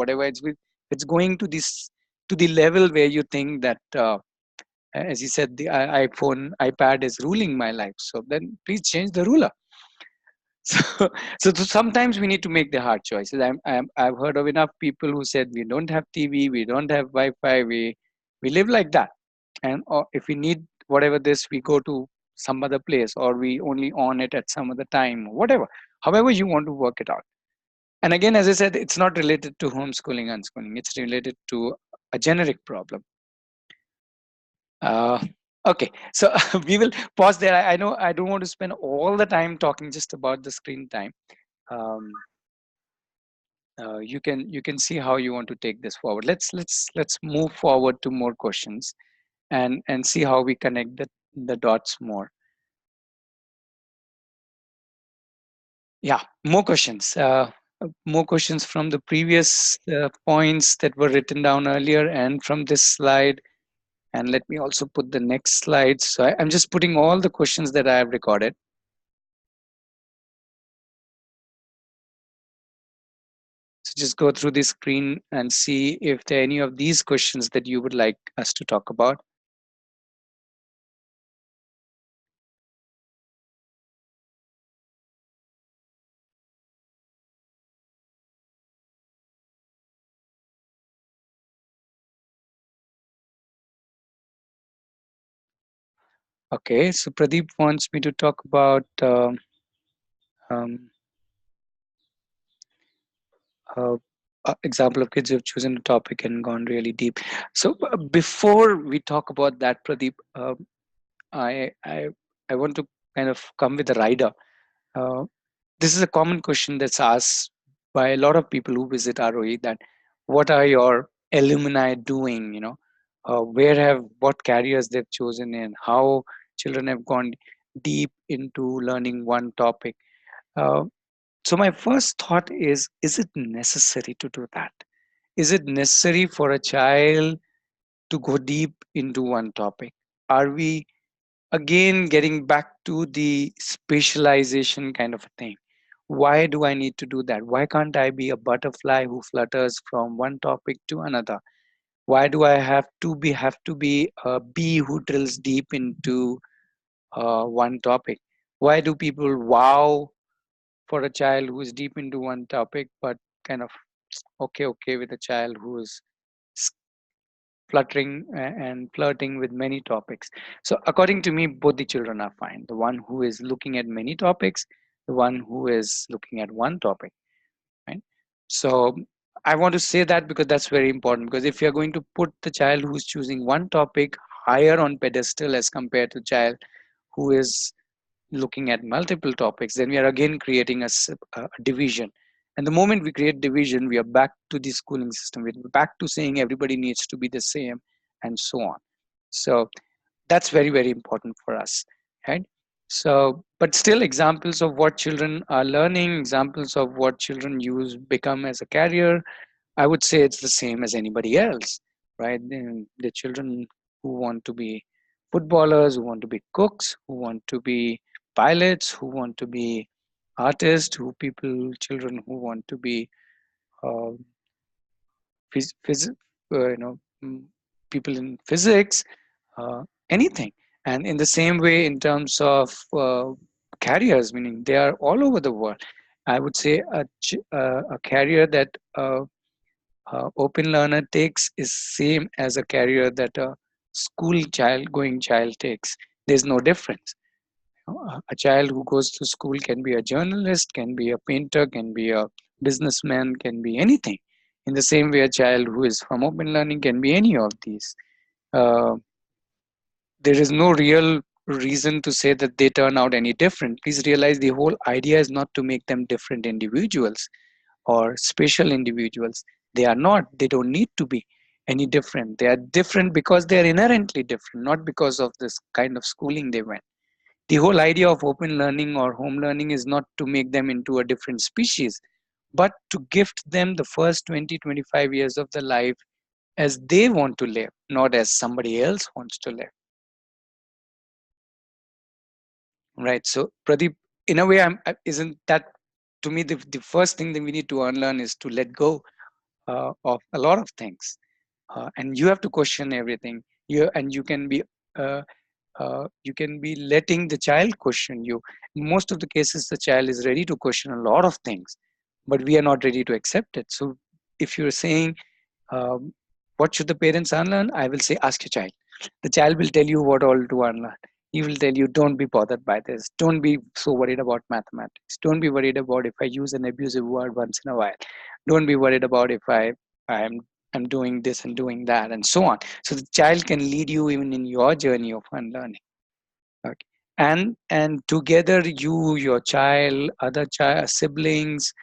it's going to this to the level where you think that as you said, the ipad is ruling my life, so then please change the ruler. so, so sometimes we need to make the hard choices. I've heard of enough people who said we don't have TV, we don't have Wi-Fi, we live like that, and or if we need whatever this, we go to some other place, or we only on it at some other time, whatever. However you want to work it out. And again, as I said, it's not related to homeschooling, unschooling. It's related to a generic problem. Okay, so we will pause there. I know I don't want to spend all the time talking just about the screen time. Um, you can see how you want to take this forward. Let's move forward to more questions and see how we connect the dots more. Yeah, more questions. More questions from the previous points that were written down earlier and from this slide. And let me also put the next slide. So I'm just putting all the questions that I have recorded. So just go through the screen and see if there are any of these questions that you would like us to talk about. Okay, so Pradeep wants me to talk about um, uh, example of kids who have chosen a topic and gone really deep. So before we talk about that, Pradeep, I, I I want to kind of come with a rider. Uh, this is a common question that's asked by a lot of people who visit Aarohi, that what are your alumni doing? What careers they've chosen and how children have gone deep into learning one topic. Uh, so my first thought is it necessary to do that? Is it necessary for a child to go deep into one topic? Are we again getting back to the specialization kind of a thing? Why do I need to do that? Why can't I be a butterfly who flutters from one topic to another? Why do I have to be a bee who drills deep into one topic? Why do people wow for a child who is deep into one topic, but kind of okay with a child who is fluttering and flirting with many topics? So according to me, both the children are fine. The one who is looking at many topics, the one who is looking at one topic, right? So I want to say that because that's very important, because if you're going to put the child who's choosing one topic higher on pedestal as compared to child who is looking at multiple topics, then we are again creating a division. And the moment we create division, we are back to the schooling system. We're back to saying everybody needs to be the same and so on. So that's very, very important for us, right? So, but still examples of what children are learning, examples of what children use become as a career, I would say it's the same as anybody else, right? The children who want to be footballers, who want to be cooks, who want to be pilots, who want to be artists, children who want to be uh, phys, phys, mm, people in physics, uh, anything. And in the same way, in terms of careers, meaning they are all over the world. I would say a career that open learner takes is same as a career that a school child going child takes. There's no difference. A child who goes to school can be a journalist, can be a painter, can be a businessman, can be anything. In the same way, a child who is from open learning can be any of these. Uh, there is no real reason to say that they turn out any different. Please realize the whole idea is not to make them different individuals or special individuals. They are not. They don't need to be any different. They are different because they are inherently different, not because of this kind of schooling they went. The whole idea of open learning or home learning is not to make them into a different species, but to gift them the first 20-25 years of their life as they want to live, not as somebody else wants to live. Right. So, Pradeep, in a way, isn't that to me the first thing that we need to unlearn is to let go of a lot of things, and you have to question everything. Uh, you can be letting the child question you. In most of the cases, the child is ready to question a lot of things, but we are not ready to accept it. So, if you're saying, um, what should the parents unlearn? I will say, ask your child. The child will tell you what all to unlearn. He will tell you, don't be bothered by this. Don't be so worried about mathematics. Don't be worried about if I use an abusive word once in a while. Don't be worried about if I am I'm doing this and doing that, and so on. So the child can lead you even in your journey of unlearning. Okay. And together, you, your child, other child, siblings,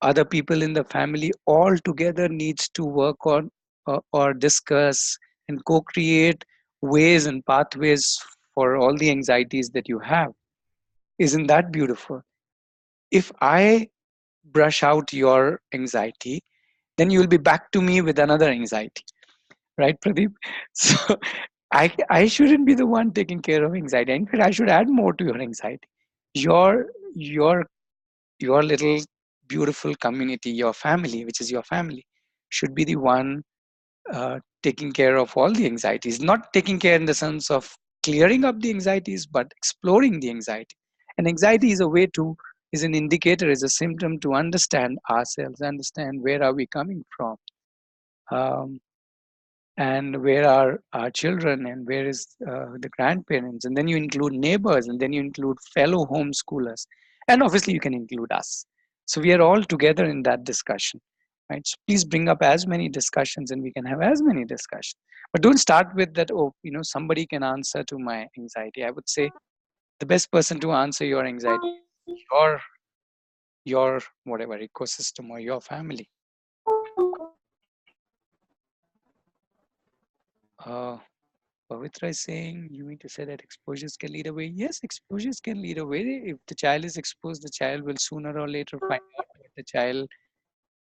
other people in the family, all together needs to work on or discuss and co-create ways and pathways for all the anxieties that you have. Isn't that beautiful? If I brush out your anxiety, then you'll be back to me with another anxiety, right, Pradeep? So I shouldn't be the one taking care of anxiety. In fact, I should add more to your anxiety. Your your your little beautiful community, your family, which is your family, should be the one taking care of all the anxieties. Not taking care in the sense of clearing up the anxieties, but exploring the anxiety. And anxiety is a way to, is an indicator, is a symptom to understand ourselves, understand where are we coming from. Um, and where are our children, and where is the grandparents, and then you include neighbors, and then you include fellow homeschoolers, and obviously you can include us. So we are all together in that discussion, right? So please bring up as many discussions, and we can have as many discussions, but don't start with that, oh, somebody can answer to my anxiety. I would say the best person to answer your anxiety is your whatever ecosystem or your family. Pavitra is saying, you mean to say that exposures can lead away? Yes, exposures can lead away. If the child is exposed, the child will sooner or later find out what the child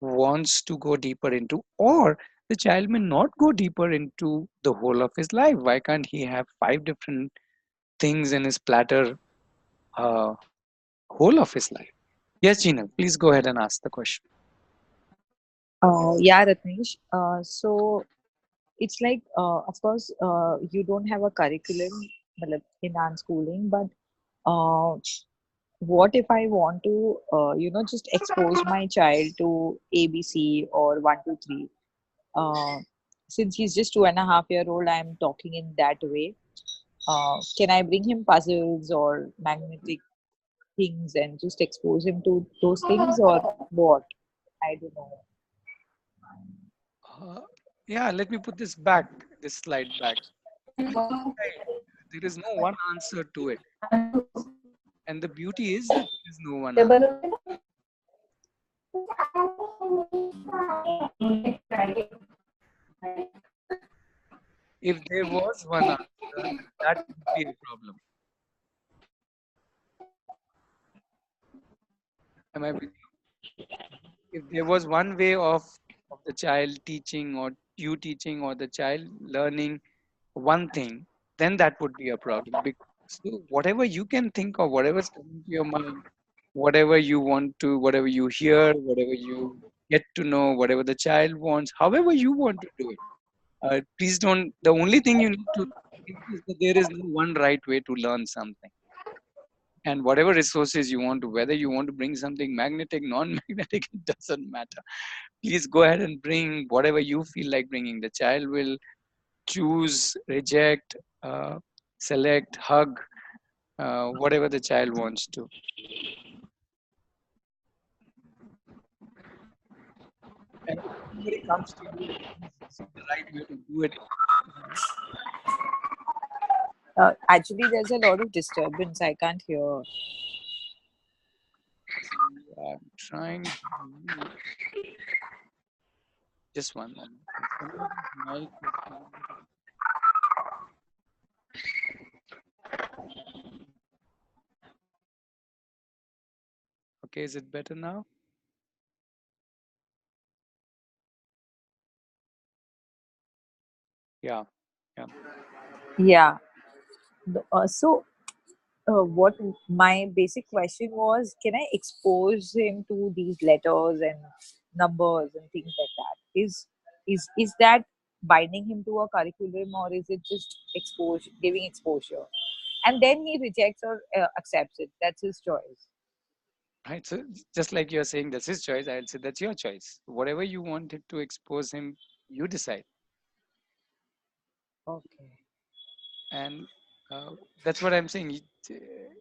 wants to go deeper into, or the child may not go deeper into the whole of his life. Why can't he have 5 different things in his platter uh, whole of his life? Yes, Gina, please go ahead and ask the question. Yeah, Ratnesh. So it's like, of course, you don't have a curriculum matlab, in unschooling, but uh, what if I want to, just expose my child to ABC or 1, 2, 3? Since he's just 2.5 year old, I'm talking in that way. Can I bring him puzzles or magnetic things and just expose him to those things, or what? I don't know. Uh, yeah, let me put this slide back. There is no one answer to it. And the beauty is that there is no one answer. If there was one answer, that would be a problem. Am I with you? If there was one way of the child teaching, or you teaching, or the child learning one thing, then that would be a problem. Because whatever you can think of, whatever's coming to your mind, whatever you want to, whatever you hear, whatever you get to know, whatever the child wants, however you want to do it. Please don't. The only thing you need to think is that there is no one right way to learn something. And whatever resources you want to, whether you want to bring something magnetic, non-magnetic, it doesn't matter. Please go ahead and bring whatever you feel like bringing. The child will choose, reject, select, hug, whatever the child wants to. And if somebody comes to you, this is the right way to do it. Actually, there's a lot of disturbance. I can't hear. I'm trying to. Just one moment. Okay, is it better now? Yeah, yeah. Yeah. So, what my basic question was, can I expose him to these letters and numbers and things like that? Is that binding him to a curriculum, or is it just exposure, giving exposure, and then he rejects or accepts it? That's his choice. Right. So just like you're saying that's his choice, I'll say that's your choice. Whatever you wanted to expose him, you decide. Okay. And that's what I'm saying.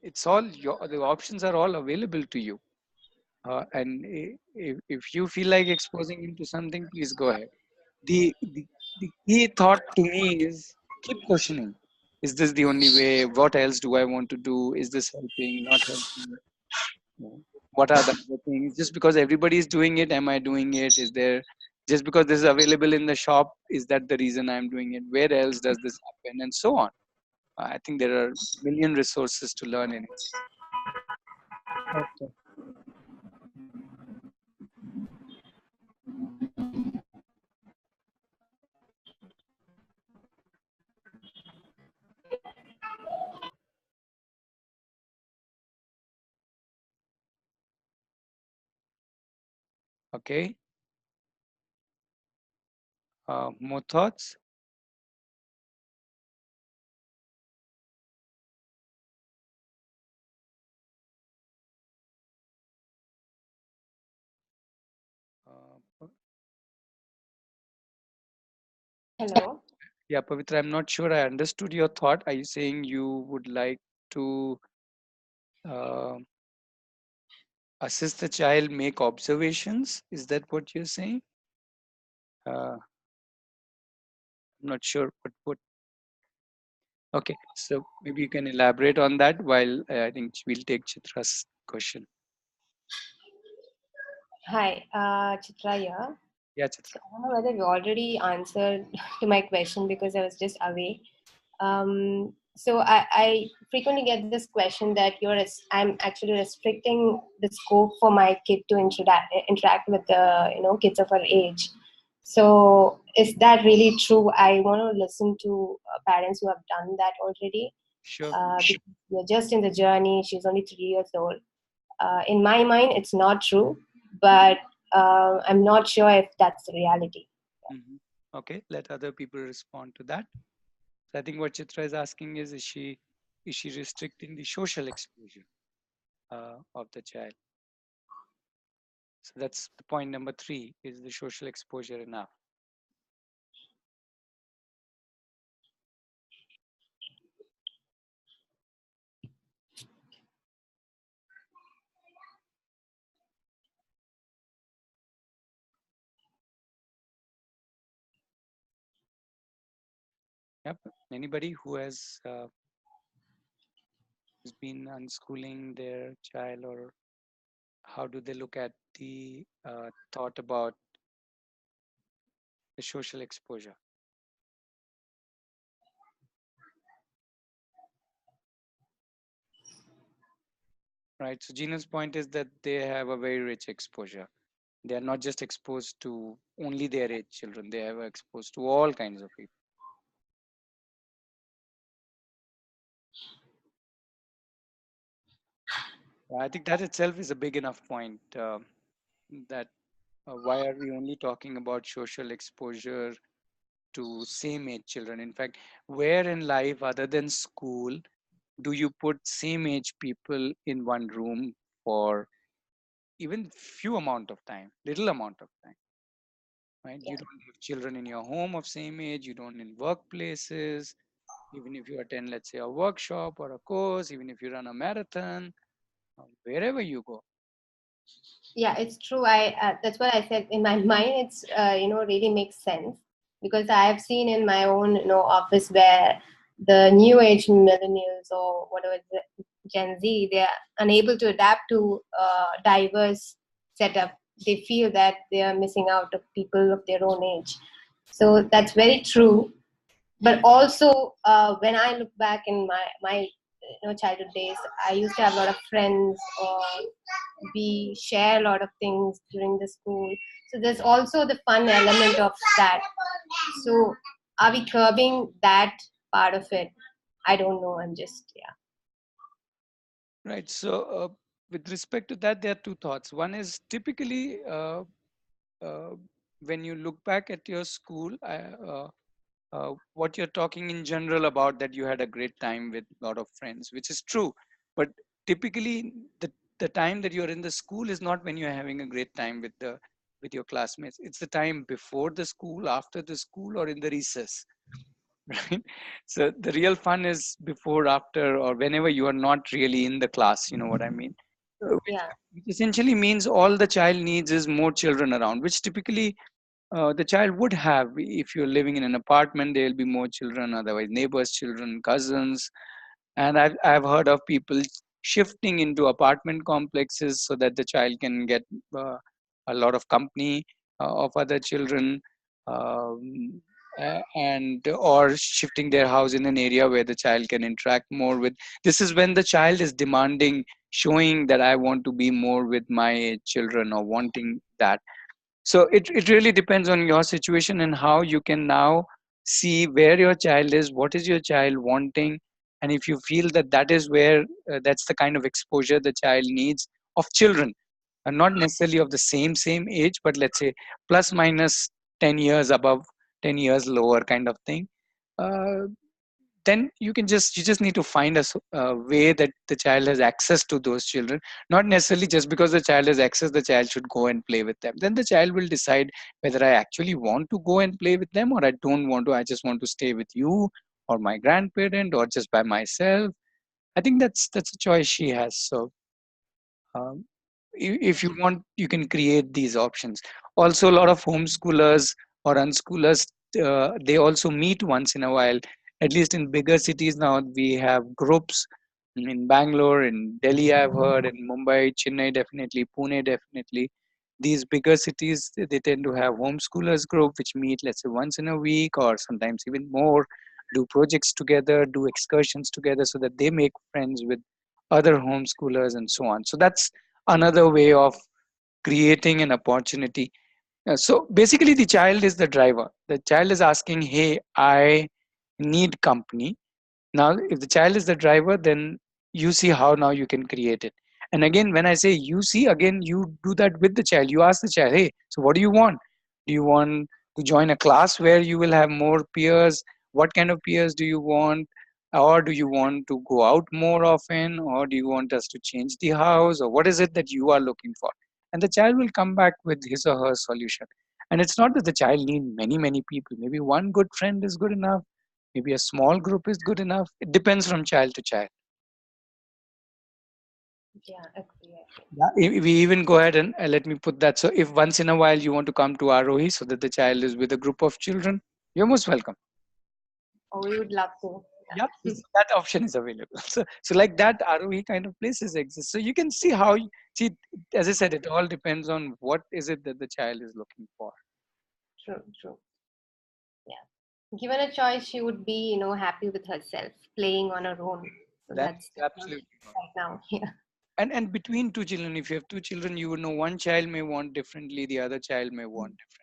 It's all the options are all available to you. And if you feel like exposing him to something, please go ahead. the key thought to me is keep questioning. Is this the only way? What else do I want to do? Is this helping? Not helping? What are the other things? Just because everybody is doing it, am I doing it? Is there just because this is available in the shop? Is that the reason I'm doing it? Where else does this happen? And so on. I think there are million resources to learn in it. Okay. Okay. More thoughts? Uh, Hello. yeah, Pavitra, I'm not sure I understood your thought. Are you saying you would like to uh, assist the child make observations? Is that what you're saying? I'm not sure what. Okay, so maybe you can elaborate on that while I think we'll take Chitra's question. Hi, Chitra here. Yeah, Chitra. So I don't know whether you already answered to my question because I was just away. So I frequently get this question that I'm actually restricting the scope for my kid to interact with the kids of her age. So is that really true? I want to listen to parents who have done that already. Sure. Because we're just in the journey. She's only 3 years old. In my mind, it's not true, but I'm not sure if that's the reality. Mm-hmm. Okay, let other people respond to that. So I think what Chitra is asking is she restricting the social exposure of the child? So that's the point number 3. Is the social exposure enough? Yep. Anybody who has been unschooling their child, or how do they look at the thought about the social exposure? Right. So Gina's point is that they have a very rich exposure. They are not just exposed to only their age children. They are exposed to all kinds of people. I think that itself is a big enough point. That why are we only talking about social exposure to same age children? In fact, where in life other than school do you put same age people in one room for even few amount of time, little amount of time, right? Yeah. You don't have children in your home of same age, you don't in workplaces, even if you attend, let's say, a workshop or a course, even if you run a marathon, wherever you go. Yeah, it's true. I That's what I said. In my mind, it's really makes sense because I have seen in my own office where the new age millennials or whatever Gen Z, they are unable to adapt to diverse setup. They feel that they are missing out of people of their own age. So that's very true. But also, when I look back in my childhood days, I used to have a lot of friends, or we share a lot of things during the school. So there's also the fun element of that. So are we curbing that part of it? I don't know. I'm just, yeah. Right. So, with respect to that, there are two thoughts. One is typically uh, when you look back at your school, what you're talking in general about that you had a great time with a lot of friends, which is true. But typically, the time that you're in the school is not when you're having a great time with your classmates. It's the time before the school, after the school, or in the recess. Right. So the real fun is before, after, or whenever you are not really in the class. You know what I mean? Which Yeah. essentially means all the child needs is more children around, which typically the child would have. If you're living in an apartment, there will be more children, otherwise neighbors' children, cousins. And I've heard of people shifting into apartment complexes so that the child can get uh, a lot of company of other children, and or shifting their house in an area where the child can interact more with. This is when the child is demanding, showing that I want to be more with my children, or wanting that. So it really depends on your situation and how you can now see where your child is, what is your child wanting. And if you feel that that is where that's the kind of exposure the child needs of children, and not necessarily of the same age, but let's say plus minus 10 years above, 10 years lower kind of thing, uh, then you just need to find a way that the child has access to those children. Not necessarily just because the child has access, the child should go and play with them. Then the child will decide whether I actually want to go and play with them, or I don't want to, I just want to stay with you or my grandparent or just by myself. I think that's a choice she has. So um, if you want, you can create these options. Also, a lot of homeschoolers or unschoolers, they also meet once in a while. At least in bigger cities now, we have groups in Bangalore, in Delhi, I've heard, in Mumbai, Chennai, definitely, Pune, definitely. These bigger cities, they tend to have homeschoolers group which meet, let's say, once in a week or sometimes even more, do projects together, do excursions together, so that they make friends with other homeschoolers and so on. So that's another way of creating an opportunity. So basically, the child is the driver. The child is asking, hey, I need company. Now if the child is the driver, then you see how now you can create it. And again, when I say you see, again, you do that with the child. You ask the child, hey, so what do you want? Do you want to join a class where you will have more peers? What kind of peers do you want? Or do you want to go out more often? Or do you want us to change the house? Or what is it that you are looking for? And the child will come back with his or her solution. And it's not that the child needs many people. Maybe one good friend is good enough. Maybe a small group is good enough. It depends from child to child. Yeah, agree. Yeah. We even go ahead and let me put that. So if once in a while you want to come to Aarohi so that the child is with a group of children, you're most welcome. Oh, we would love to. Yeah, that option is available. So like that, Aarohi kind of places exist. So you can see how, see, as I said, it all depends on what is it that the child is looking for. True, true. Yeah. Given a choice, she would be, happy with herself, playing on her own. So That's that's the choice absolutely right now. Yeah. and between two children, if you have two children, you would know one child may want differently, the other child may want different.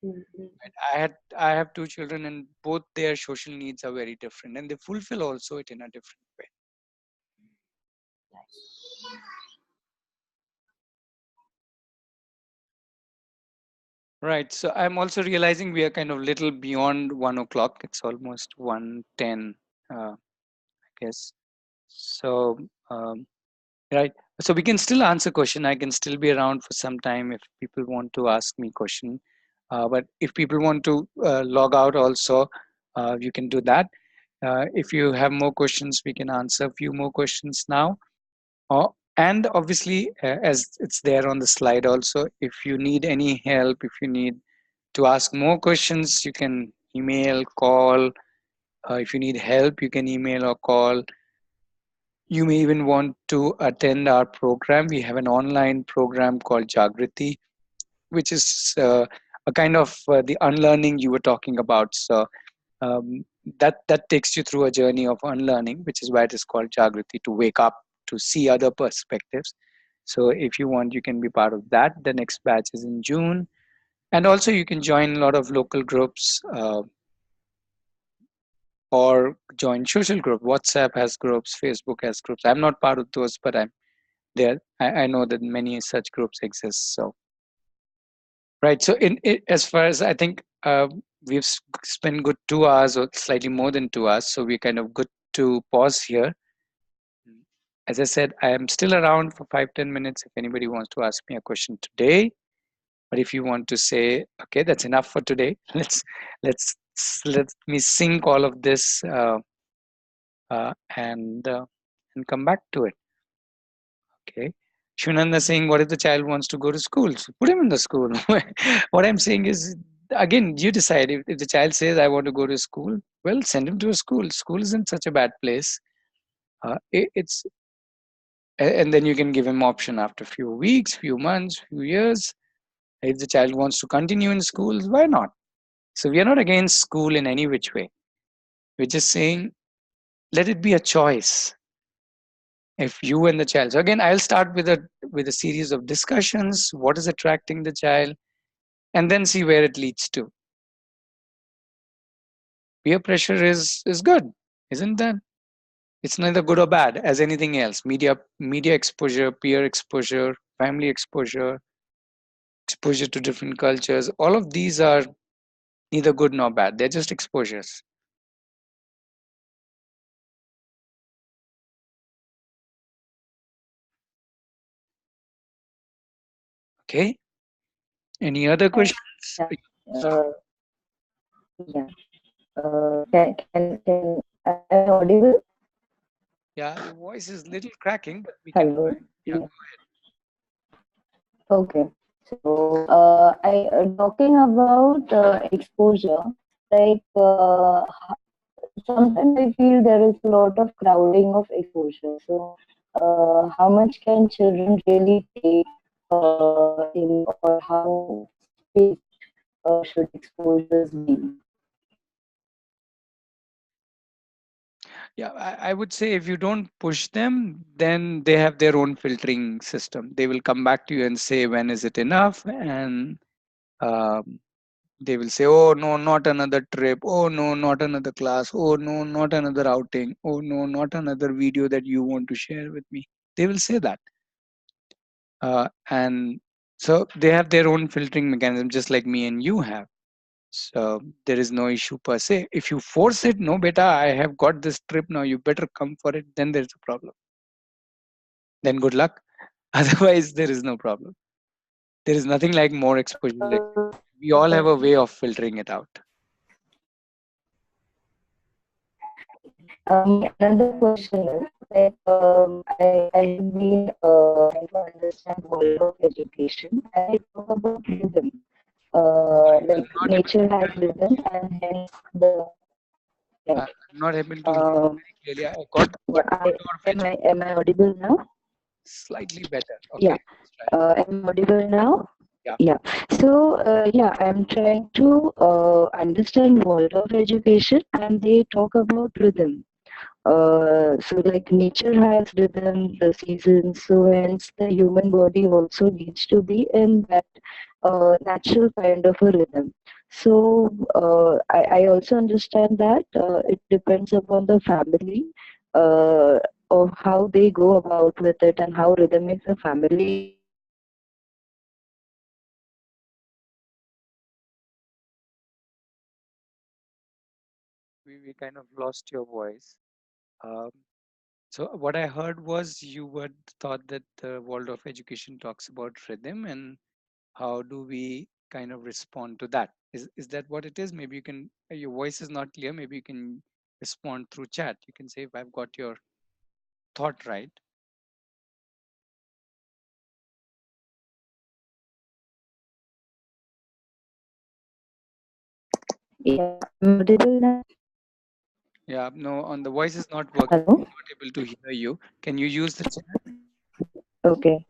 Mm-hmm. I have two children, and both their social needs are very different, and they fulfill also it in a different way. Right. So I'm also realizing we are kind of little beyond 1 o'clock. It's almost 1:10, I guess. So right. So we can still answer question. I can still be around for some time if people want to ask me question. But if people want to log out also, you can do that. If you have more questions, we can answer a few more questions now. And obviously, as it's there on the slide also, if you need any help, if you need to ask more questions, you can email, call. If you need help, you can email or call. You may even want to attend our program. We have an online program called Jagriti, which is a kind of the unlearning you were talking about. So that takes you through a journey of unlearning, which is why it is called Jagriti, to wake up, to see other perspectives. So if you want, you can be part of that. The next batch is in June. And also you can join a lot of local groups, or join social group. WhatsApp has groups, Facebook has groups. I'm not part of those, but I'm there. I know that many such groups exist. So right. So as far as I think, we've spent good 2 hours or slightly more than 2 hours. So we're kind of good to pause here. As I said, I am still around for 5-10 minutes if anybody wants to ask me a question today. But if you want to say, okay, that's enough for today, let's let me sync all of this, uh, and uh, and come back to it. Okay. Shunanda saying, what if the child wants to go to school? So put him in the school. What I'm saying is, again, you decide. If the child says, I want to go to school, well, send him to a school. School isn't such a bad place. And then you can give him option after few weeks, few months, few years. If the child wants to continue in schools, why not? So we are not against school in any which way. We're just saying, let it be a choice. If you and the child. So again, I'll start with a series of discussions. What is attracting the child, and then see where it leads to. Peer pressure is good, isn't that? It's neither good or bad as anything else. Media exposure, peer exposure, family exposure, exposure to different cultures. All of these are neither good nor bad. They're just exposures. Okay. Any other questions? Yeah. Yeah. Can am I audible? Yeah, your voice is little cracking, but we can. Hello. Yeah, Yeah. Okay. So I talking about exposure. Like sometimes I feel there is a lot of crowding of exposure. So how much can children really take in, or how big should exposures be? yeah. I would say if you don't push them, then they have their own filtering system. They will come back to you and say, when is it enough? And um, they will say, oh no, not another trip. Oh no, not another class. Oh no, not another outing. Oh no, not another video that you want to share with me. They will say that. And so they have their own filtering mechanism, just like me and you have. So there is no issue per se. If you force it, no, beta, I have got this trip now, you better come for it, then there's a problem. Then good luck. Otherwise, there is no problem. There is nothing like more exposure. We all have a way of filtering it out. Another question is like I have been trying to understand world of education, and they talk about rhythm. Like nature has rhythm, and hence the yeah. I'm not able to hear very clearly. I got the Yeah. word world of education. Am I audible now? Slightly better. Yeah. Okay, let's try. Am I audible now? Yeah. Yeah. So yeah, I'm trying to understand world of education, and they talk about rhythm. So like nature has rhythm, the seasons, so hence the human body also needs to be in that natural kind of a rhythm. So I also understand that it depends upon the family uh, of how they go about with it and how rhythmic the family is. We kind of lost your voice. Um, so what I heard was you were thought that the world of education talks about rhythm, and how do we kind of respond to that? Is that what it is? Maybe you can. Your voice is not clear. Maybe you can respond through chat. You can say if I've got your thought right. Yeah, I'm audible now. Yeah, no, on the voice is not working. Hello. Not able to hear you. Can you use the chat? Okay.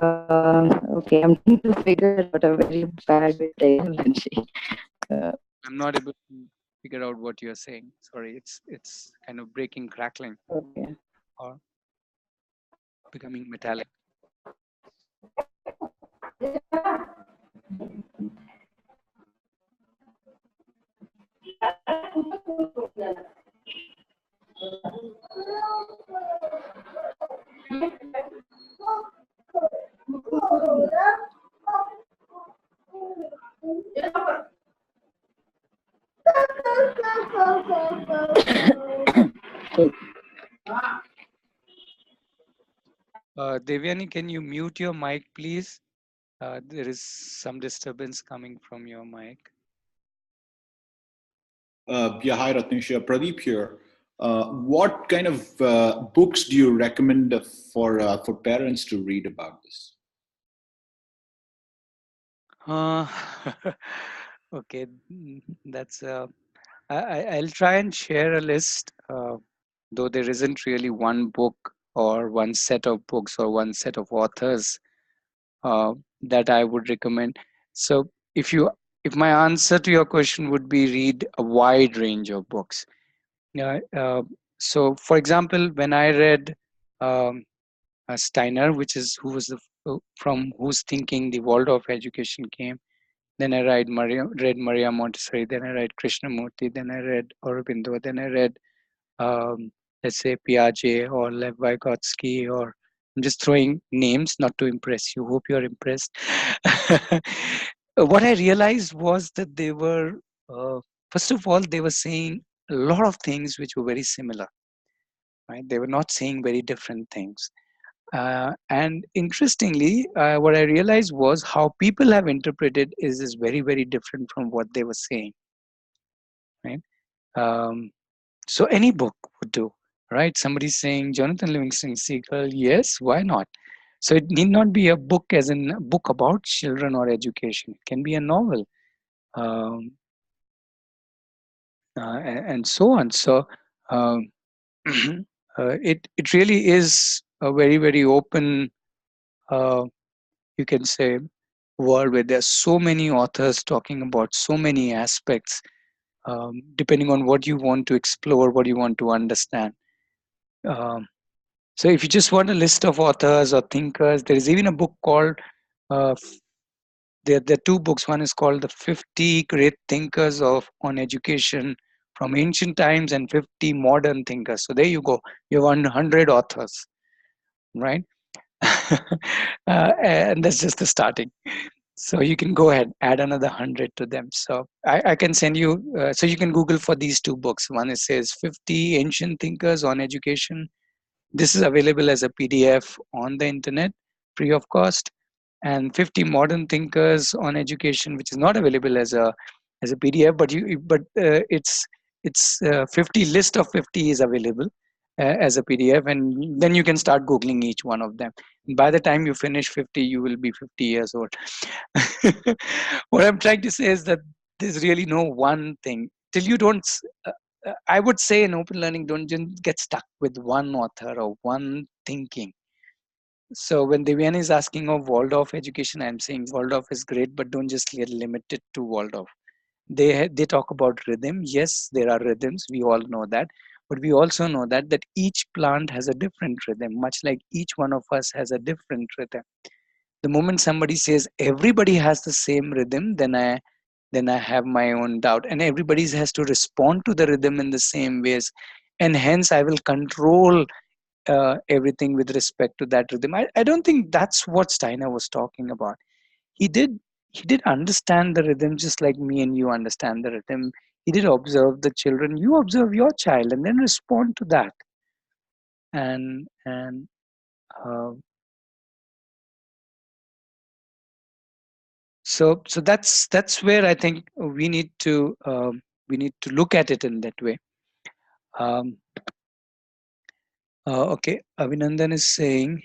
Okay, I'm trying to figure it out. I'm very bad with technology. Uh, I'm not able to figure out what you're saying. Sorry, it's kind of breaking, crackling, okay. or becoming metallic. Devyani, can you mute your mic, please? There is some disturbance coming from your mic. Yeah, hi Ratnesh, Pradeep here. What kind of books do you recommend for parents to read about this? Uh, okay, that's. I'll try and share a list, though there isn't really one book or one set of books or one set of authors that I would recommend. So, if my answer to your question would be read a wide range of books. Yeah. So, for example, when I read um, Steiner, which is who was from whose thinking the Waldorf education came. Then I read Maria Montessori. Then I read Krishnamurti. Then I read Aurobindo. Then I read, let's say, Piaget or Lev Vygotsky. Or I'm just throwing names, not to impress you. Hope you're impressed. What I realized was that they were, first of all, they were saying a lot of things which were very similar. Right? They were not saying very different things. And interestingly, what I realized was how people have interpreted is very, very different from what they were saying. Right? Um, so any book would do. Right? Somebody's saying Jonathan Livingston Seagull. Yes, why not? So it need not be a book as in a book about children or education. It can be a novel, um, and so on. So um, it really is a very, very open. You can say world where there's so many authors talking about so many aspects, depending on what you want to explore, what you want to understand. um, so if you just want a list of authors or thinkers, there is even a book called uh, there are two books. One is called the 50 great thinkers of on education from ancient times and 50 modern thinkers. So there you go, you have 100 authors, right? And that's just the starting. So you can go ahead, add another 100 to them. So I can send you, so you can Google for these two books. One, it says 50 Ancient Thinkers on Education. This is available as a PDF on the internet, free of cost. And 50 Modern Thinkers on Education, which is not available as a PDF, but it's 50 list of 50 is available as a PDF, and then you can start Googling each one of them. By the time you finish 50, you will be 50 years old. What I'm trying to say is that there's really no one thing. Till you don't, I would say in open learning, don't just get stuck with one author or one thinking. So when Devyani is asking of Waldorf education, I'm saying Waldorf is great, but don't just get limited to Waldorf. They talk about rhythm. Yes, there are rhythms. We all know that. But we also know that each plant has a different rhythm, much like each one of us has a different rhythm. The moment somebody says everybody has the same rhythm, then I have my own doubt. And everybody has to respond to the rhythm in the same ways. And hence I will control everything with respect to that rhythm. I don't think that's what Steiner was talking about. He did understand the rhythm just like me and you understand the rhythm. He did observe the children. You observe your child and then respond to that. And uh, so that's where I think we need to look at it in that way. Um, okay, Avinandan is saying.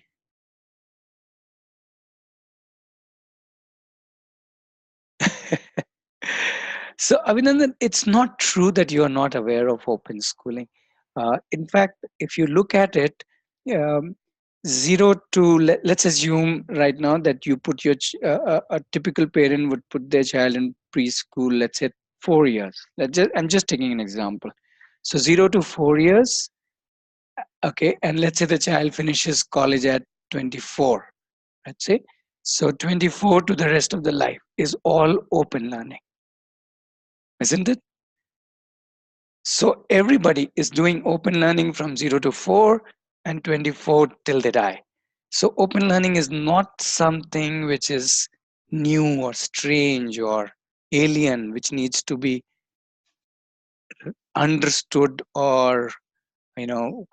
So, Avinandan, it's not true that you are not aware of open schooling. In fact, if you look at it, um, zero to let's assume right now that you put a typical parent would put their child in preschool, let's say 4 years. I'm just taking an example. So 0 to 4 years, okay, and let's say the child finishes college at 24. Let's say so 24 to the rest of the life is all open learning, isn't it? So everybody is doing open learning from 0 to 4 and 24 till they die. So open learning is not something which is new or strange or alien, which needs to be understood or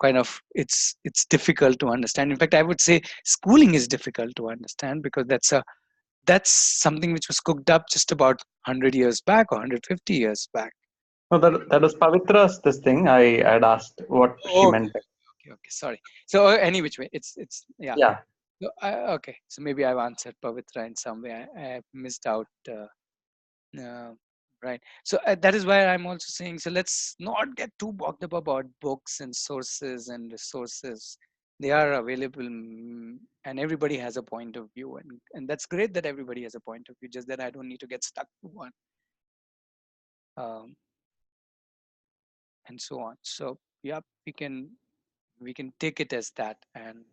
kind of it's difficult to understand. In fact, I would say schooling is difficult to understand because that's something which was cooked up just about 100 years back or 150 years back. No, that was Pavitra's this thing. I had asked what she Oh, meant. okay, sorry. So any which way, it's yeah. Yeah. So okay, so maybe I've answered Pavitra in some way. I missed out. Uh, right. So that is why I'm also saying. So let's not get too bogged up about books and sources and resources. They are available, and everybody has a point of view, and that's great that everybody has a point of view. Just that I don't need to get stuck to one, um, and so on. So yeah, we can take it as that. And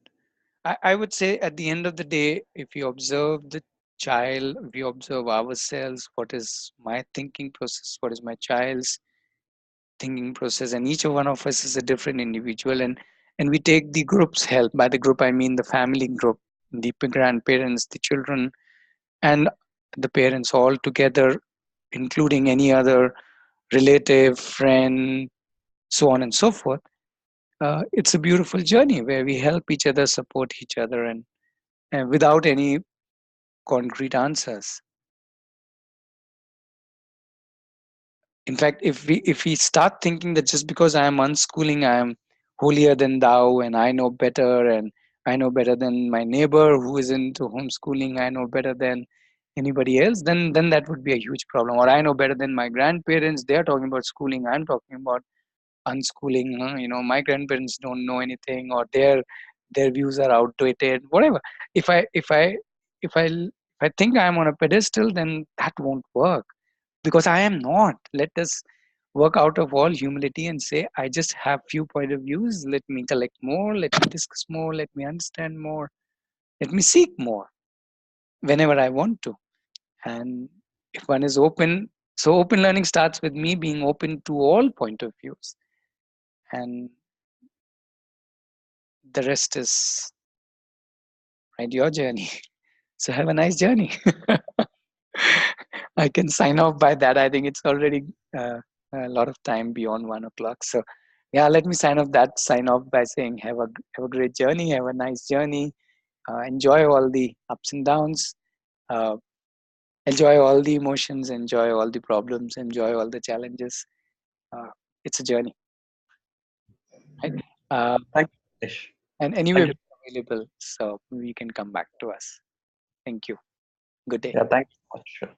I would say at the end of the day, if you observe the child, we observe ourselves, what is my thinking process, what is my child's thinking process, and each one of us is a different individual, and we take the group's help. By the group I mean the family group, the grandparents, the children, and the parents all together, including any other relative, friend, so on and so forth. It's a beautiful journey where we help each other, support each other, and without any concrete answers. In fact, if we start thinking that just because I am unschooling, I am holier than thou, and I know better, and I know better than my neighbor who is into homeschooling, I know better than anybody else, then that would be a huge problem. Or I know better than my grandparents, they're talking about schooling, I'm talking about unschooling. My grandparents don't know anything, or their views are outdated, whatever. If i if i if i if i think I'm on a pedestal, then that won't work, because I am not. Let us work out of all humility and say, I just have few point of views. Let me collect more, let me discuss more, let me understand more, let me seek more whenever I want to. And if one is open, so open learning starts with me being open to all point of views, and the rest is right, your journey. So have a nice journey. I can sign off by that. I think it's already a lot of time beyond 1 o'clock. So yeah, let me sign off by saying have a great journey, have a nice journey, enjoy all the ups and downs, uh, enjoy all the emotions, enjoy all the problems, enjoy all the challenges. Uh, it's a journey, right? Thank you, Nish. And anyway, Thank you. we're available, so we can come back to us. Thank you. Good day. Yeah, thank you so much.